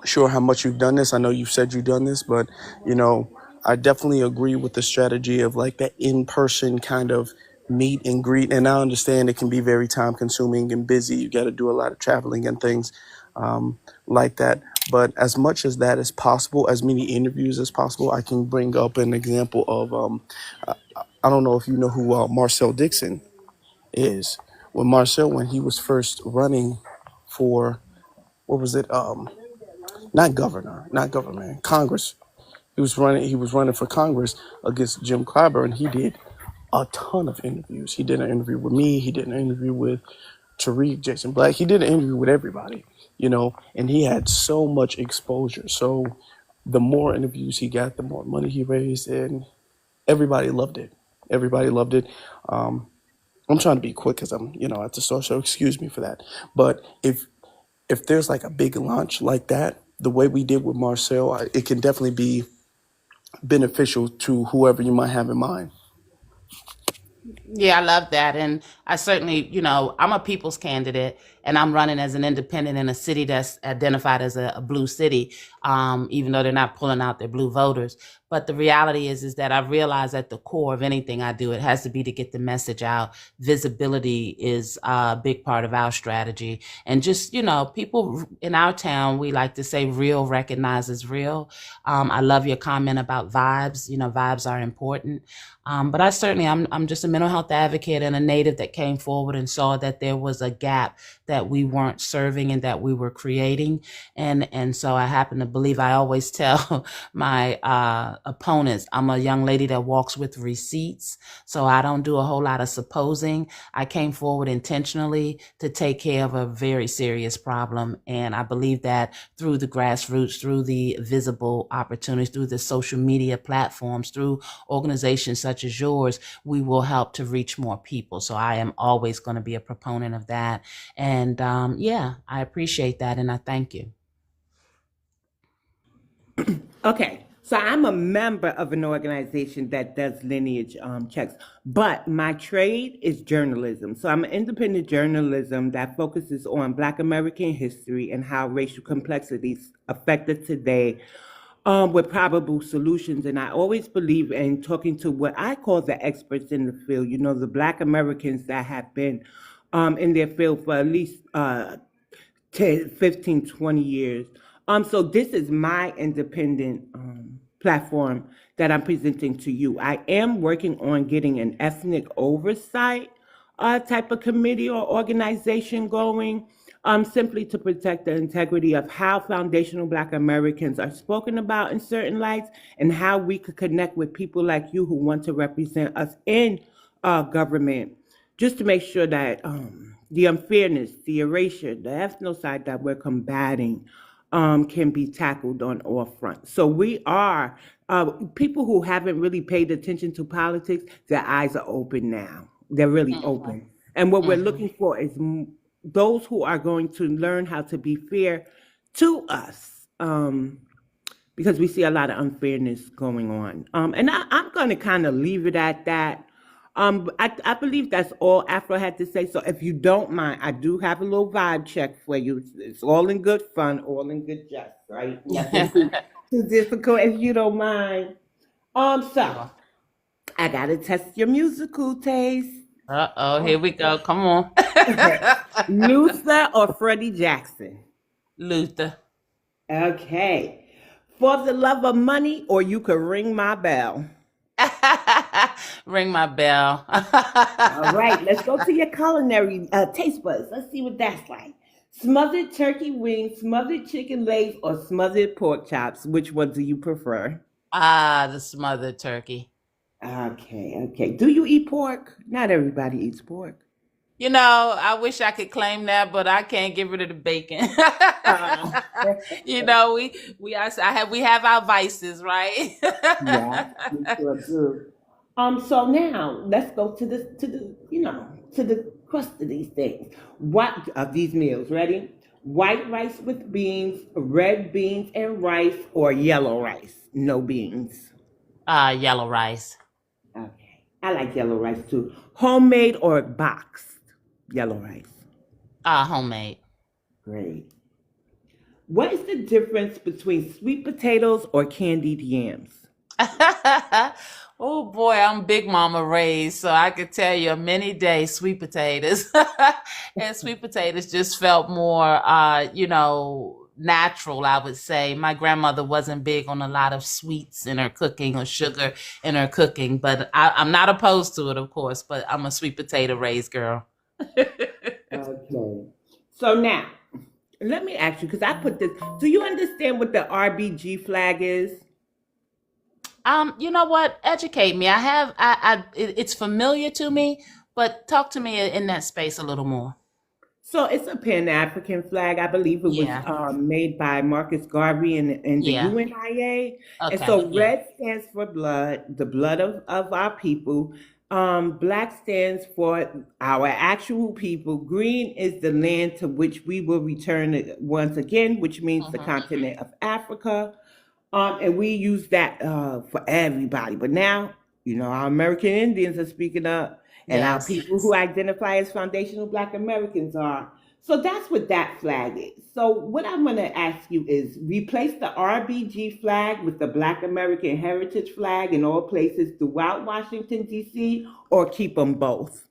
sure how much you've done this. I know you've said you've done this, but I definitely agree with the strategy of like that in-person kind of meet and greet. And I understand it can be very time consuming and busy. You got to do a lot of traveling and things like that. But as much as that is possible, as many interviews as possible, I can bring up an example of, I don't know if you know who Marcel Dixon is. When he was first running for, what was it? Not government, Congress. He was running for Congress against Jim Clyburn, and he did a ton of interviews. He did an interview with me. He did an interview with Tariq, Jason Black. He did an interview with everybody, and he had so much exposure. So the more interviews he got, the more money he raised, and everybody loved it. Everybody loved it. I'm trying to be quick because I'm, at the store, so excuse me for that. But if there's like a big launch like that, the way we did with Marcel, it can definitely be beneficial to whoever you might have in mind. Yeah, I love that. And I certainly, I'm a people's candidate and I'm running as an independent in a city that's identified as a blue city, even though they're not pulling out their blue voters. But the reality is that I realize at the core of anything I do, it has to be to get the message out. Visibility is a big part of our strategy. And just, people in our town, we like to say real recognizes real. I love your comment about vibes. Vibes are important. But I'm just a mental health advocate and a native that came forward and saw that there was a gap that we weren't serving and that we were creating. And so I happen to believe, I always tell my opponents, I'm a young lady that walks with receipts. So I don't do a whole lot of supposing. I came forward intentionally to take care of a very serious problem. And I believe that through the grassroots, through the visible opportunities, through the social media platforms, through organizations such as yours, we will help to reach more people. So I am always going to be a proponent of that. And yeah, I appreciate that. And I thank you. Okay, so I'm a member of an organization that does lineage checks, but my trade is journalism. So I'm an independent journalism that focuses on Black American history and how racial complexities affect us today, with probable solutions. And I always believe in talking to what I call the experts in the field, the Black Americans that have been in their field for at least 10, 15, 20 years. So this is my independent platform that I'm presenting to you. I am working on getting an ethnic oversight type of committee or organization going, simply to protect the integrity of how foundational Black Americans are spoken about in certain lights and how we could connect with people like you who want to represent us in government, just to make sure that the unfairness, the erasure, the ethnocide that we're combating can be tackled on all fronts. So we are, people who haven't really paid attention to politics, their eyes are open now. They're really open. And what we're looking for is those who are going to learn how to be fair to us, because we see a lot of unfairness going on. And I'm going to kind of leave it at that. I believe that's all Afro had to say. So if you don't mind, I do have a little vibe check for you. It's all in good fun, all in good jest, right? Nothing too difficult if you don't mind. So I gotta test your musical taste. Uh-oh, here we go. Come on. Luther or Freddie Jackson? Luther. Okay. For the love of money, or you could ring my bell. Ring my bell. All right, let's go to your culinary taste buds. Let's see what that's like. Smothered turkey wings, smothered chicken legs, or smothered pork chops. Which one do you prefer? The smothered turkey. Okay. Do you eat pork? Not everybody eats pork. I wish I could claim that, but I can't get rid of the bacon. Uh, We have our vices, right? yeah, we sure do. So now let's go to the crust of these things. What of these meals? Ready? White rice with beans, red beans and rice, or yellow rice, no beans. Yellow rice. Okay, I like yellow rice too. Homemade or boxed? Yellow rice. Homemade. Great. What is the difference between sweet potatoes or candied yams? Oh boy, I'm Big Mama raised, so I could tell you many days sweet potatoes. And sweet potatoes just felt more, natural, I would say. My grandmother wasn't big on a lot of sweets in her cooking or sugar in her cooking, but I'm not opposed to it, of course, but I'm a sweet potato raised girl. Okay. So now, let me ask you, because I put this, do you understand what the RBG flag is? You know what? Educate me. It's familiar to me, but talk to me in that space a little more. So it's a Pan-African flag. I believe it was Yeah. made by Marcus Garvey and the Yeah. UNIA. And Okay. so Yeah. red stands for blood, the blood of our people. Black stands for our actual people. Green is the land to which we will return once again, which means the Mm-hmm. continent of Africa. And we use that for everybody. But now, our American Indians are speaking up. and our Yes. people who identify as foundational Black Americans are. So that's what that flag is. So what I'm going to ask you is replace the RBG flag with the Black American Heritage flag in all places throughout Washington, D.C., or keep them both?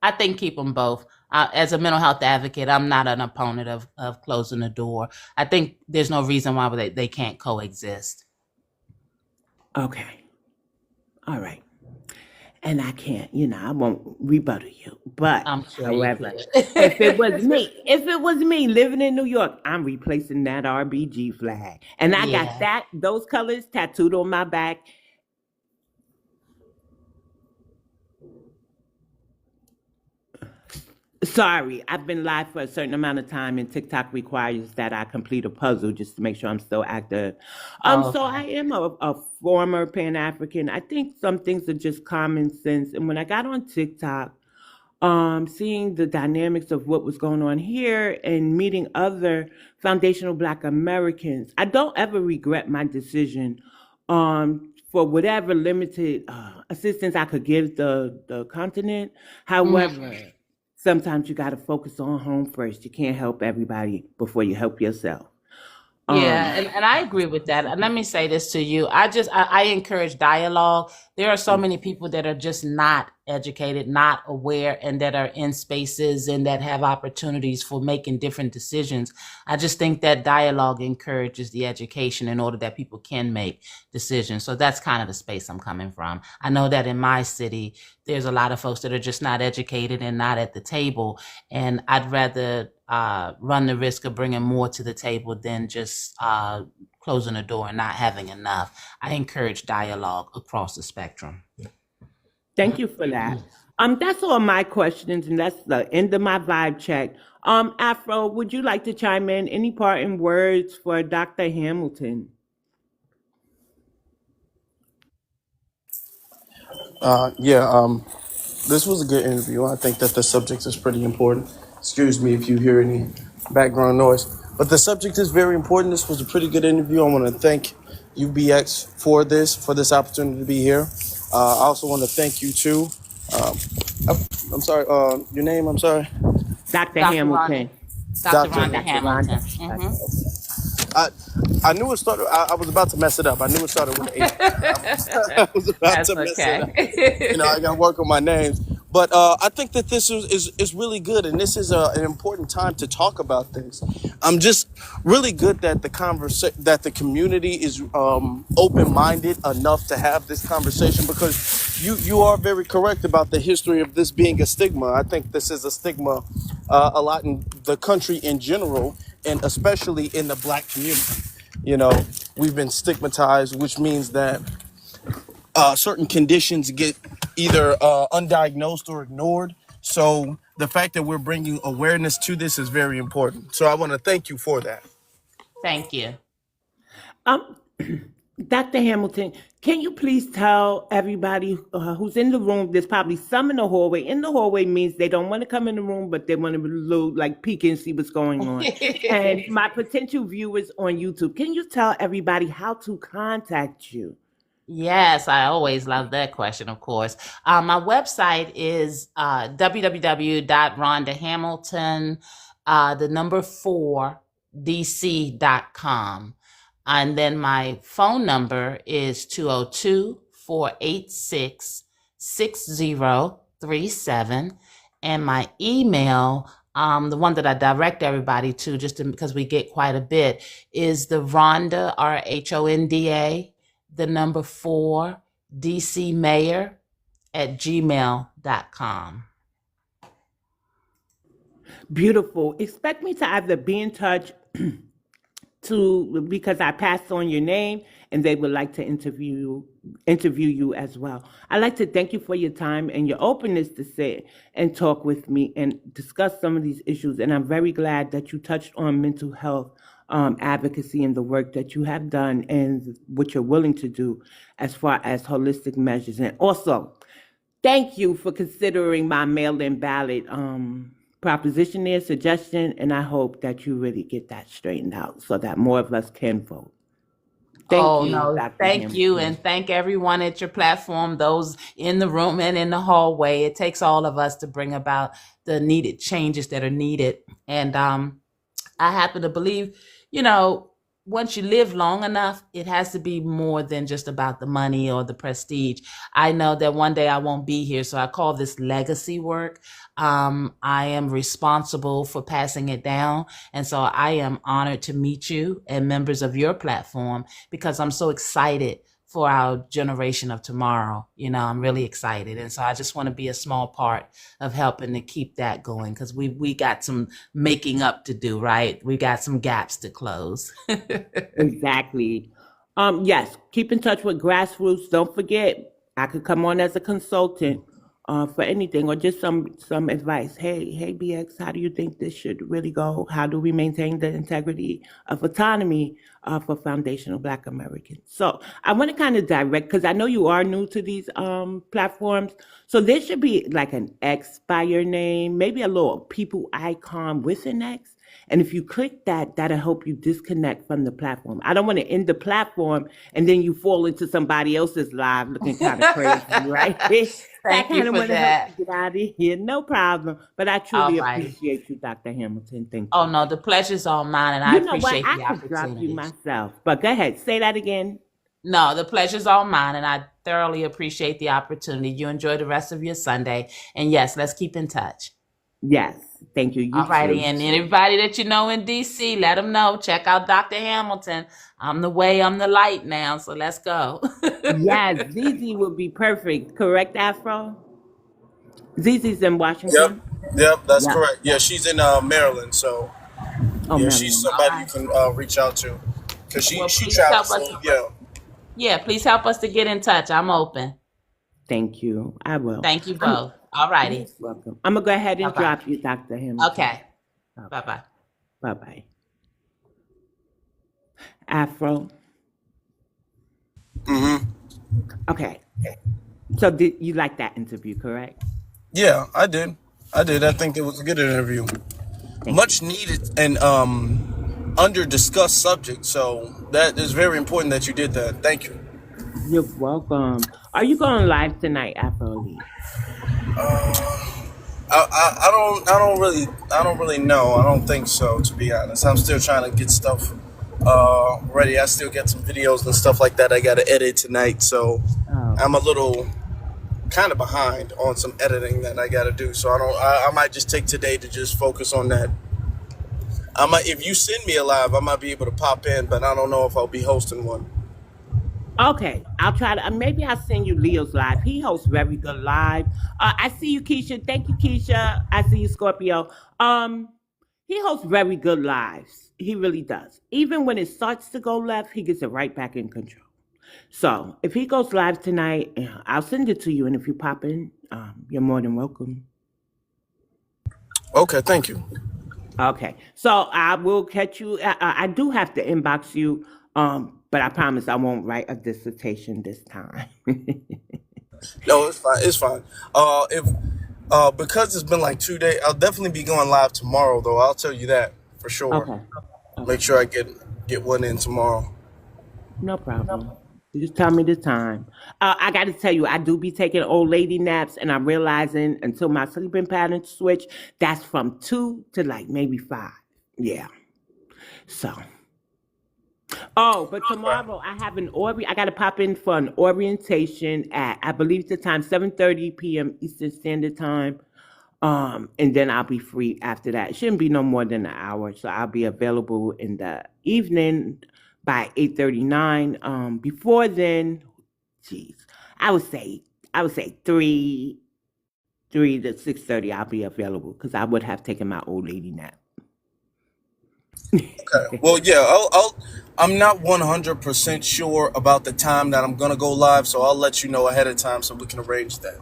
I think keep them both. As a mental health advocate, I'm not an opponent of closing the door. I think there's no reason why they can't coexist. Okay. All right. And I can't, I won't rebuttal you. But I'm sure however, you if it was could. me living in New York, I'm replacing that RBG flag. And I got Yeah. those colors tattooed on my back. Sorry, I've been live for a certain amount of time, and TikTok requires that I complete a puzzle just to make sure I'm still active. Oh, So okay. I am a former Pan African. I think some things are just common sense. And when I got on TikTok, seeing the dynamics of what was going on here and meeting other foundational Black Americans, I don't ever regret my decision for whatever limited assistance I could give the continent. Mhm. However, sometimes you got to focus on home first. You can't help everybody before you help yourself. Yeah, Um, and I agree with that. And let me say this to you. I encourage dialogue. There are so many people that are just not educated, not aware, and that are in spaces and that have opportunities for making different decisions. I just think that dialogue encourages the education in order that people can make decisions. So that's kind of the space I'm coming from. I know that in my city, there's a lot of folks that are just not educated and not at the table. And I'd rather run the risk of bringing more to the table than just closing the door and not having enough. I encourage dialogue across the spectrum. Thank you for that. That's all my questions, and that's the end of my vibe check. Afro, would you like to chime in? Any parting words for Dr. Hamilton? Yeah, this was a good interview. I think that the subject is pretty important. Excuse me if you hear any background noise, but the subject is very important. This was a pretty good interview. I want to thank UBX for this opportunity to be here. I also want to thank you too. Um, I'm sorry. Your name? I'm sorry. Dr. Dr. Rhonda, Hamilton. Dr. Dr. Rhonda Dr. Hamilton. Rhonda. Hmm. I I knew it started. I was about to mess it up. I knew it started with an H. I was about That's to mess it up. I okay. got to work on my names. But I think that this is really good, and this is an important time to talk about this. I'm just really good that that the community is open minded enough to have this conversation, because you are very correct about the history of this being a stigma. I think this is a stigma a lot in the country in general, and especially in the Black community. You know, we've been stigmatized, which means that certain conditions get either undiagnosed or ignored. So the fact that we're bringing awareness to this is very important. So I want to thank you for that. Thank you. Um, Dr. Hamilton, can you please tell everybody who's in the room? There's probably some in the hallway. In the hallway means they don't want to come in the room, but they want to like peek and see what's going on. And my potential viewers on YouTube, can you tell everybody how to contact you? Yes, I always love that question, of course. My website is www.rhondahamilton, the number 4dc.com. And then my phone number is 202-486-6037. And my email, the one that I direct everybody to, because we get quite a bit, is the Rhonda, RHONDA, the number 4, DC Mayor at gmail.com. Beautiful. Expect me to either be in touch because I passed on your name and they would like to interview you as well. I'd like to thank you for your time and your openness to sit and talk with me and discuss some of these issues. And I'm very glad that you touched on mental health advocacy and the work that you have done and what you're willing to do as far as holistic measures. And also, thank you for considering my mail-in ballot proposition there, suggestion, and I hope that you really get that straightened out so that more of us can vote. Thank Oh you, no, Dr. thank you, Hamilton. and thank everyone at your platform, those in the room and in the hallway. It takes all of us to bring about the needed changes that are needed. And I happen to believe, you know, once you live long enough, it has to be more than just about the money or the prestige. I know that one day I won't be here, so I call this legacy work. I am responsible for passing it down. And so I am honored to meet you and members of your platform because I'm so excited for our generation of tomorrow. You know, I'm really excited. And so I just want to be a small part of helping to keep that going because we got some making up to do, right? We got some gaps to close. Exactly. Yes, keep in touch with grassroots. Don't forget, I could come on as a consultant for anything or just some advice. Hey, BX, how do you think this should really go? How do we maintain the integrity of autonomy for foundational Black Americans? So I want to kind of direct because I know you are new to these platforms. So there should be like an X by your name, maybe a little people icon with an X. And if you click that, that'll help you disconnect from the platform. I don't want to end the platform and then you fall into somebody else's live looking kind of crazy, right? I Thank you kind of for want to help that. you get out of here. No problem. But I All truly righty. appreciate you, Dr. Hamilton. Thank Oh you. no, the pleasure's all mine, and I You know what? appreciate I the could drop you opportunity. myself. But go ahead. Say that again. No, the pleasure's all mine, and I thoroughly appreciate the opportunity. You enjoy the rest of your Sunday, and yes, let's keep in touch. Yes. Thank you. You All righty, too. and everybody that you know in DC, let them know. Check out Dr. Hamilton. I'm the way, I'm the light now, so let's go. Yes, Zizi would be perfect. Correct, Afro? Zizi's in Yep, Washington. yep, that's Yep. correct. Yeah, she's in Maryland, so Oh, yeah, she's Maryland. All somebody you right. can reach out to because she Well, she please help travels. us. So yeah, Yeah, please help us to get in touch. I'm open. Thank you. I will. Thank you I'm both. All righty. most welcome. I'm gonna go ahead Bye and bye. drop you, Dr. Hamilton. Okay. Bye bye. Bye bye. Afro. Okay. So did you like that interview, correct? yeah, I did. I think it was a good interview, Thank much needed and under discussed subject. So that is very important that you did that. Thank you. you. You're welcome. Are you going live tonight, Afro Elite? I don't really know. I don't think so, to be honest. I'm still trying to get stuff ready. I still get some videos and stuff like that I got to edit tonight, so Oh, I'm a little kind of behind on some editing that I got to do. So I might just take today to just focus on that. I might, if you send me a live, I might be able to pop in, but I don't know if I'll be hosting one. okay. I'll try to. Maybe I'll send you Leo's live. He hosts very good live. I see you, Keisha. Thank you, Keisha. I see you, Scorpio. Um, he hosts very good lives. He really does. Even when it starts to go left, he gets it right back in control. So if he goes live tonight, I'll send it to you. And if you pop in, you're more than welcome. Okay, thank you. Okay. So I will catch you. I do have to inbox you, but I promise I won't write a dissertation this time. No, it's fine. It's fine. If because it's been like 2 days, I'll definitely be going live tomorrow, though. I'll tell you that for sure. Okay. Make sure I get one in tomorrow. No problem. You just tell me the time. I got to tell you, I do be taking old lady naps, and I'm realizing until my sleeping pattern switch, that's from 2 to like maybe 5. Yeah. So. Oh, but tomorrow I have I got to pop in for an orientation at, I believe the time, 7:30 p.m. Eastern Standard Time. And then I'll be free after that. It shouldn't be no more than an hour, so I'll be available in the evening by 8:39. Before then, geez, I would say three to 6:30. I'll be available because I would have taken my old lady nap. Okay. Well, yeah, I'm not 100% sure about the time that I'm gonna go live, so I'll let you know ahead of time so we can arrange that.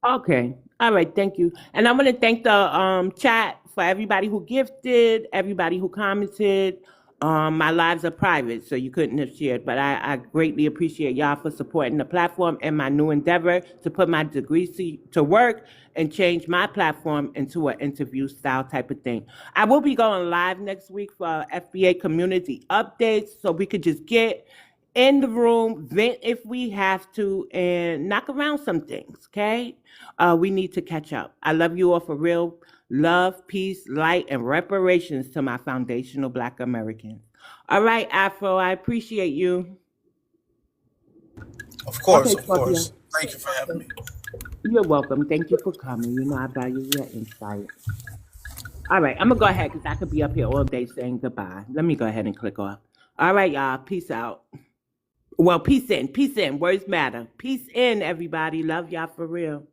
Okay. All right. Thank you. And I'm going to thank the chat for everybody who gifted, everybody who commented. My lives are private, so you couldn't have shared. But I greatly appreciate y'all for supporting the platform and my new endeavor to put my degrees to work and change my platform into an interview style type of thing. I will be going live next week for FBA community updates, so we could just get in the room, vent if we have to, and knock around some things, okay? We need to catch up. I love you all for real. Love, peace, light, and reparations to my foundational Black Americans. All right, Afro, I appreciate you. Of course, Okay, of Scorpio. course. Thank you for having me. You're welcome. Thank you for coming. You know I value your insight. All right, I'm going to go ahead because I could be up here all day saying goodbye. Let me go ahead and click off. All right, y'all. Peace out. Well, peace in. Peace in. Words matter. Peace in, everybody. Love y'all for real.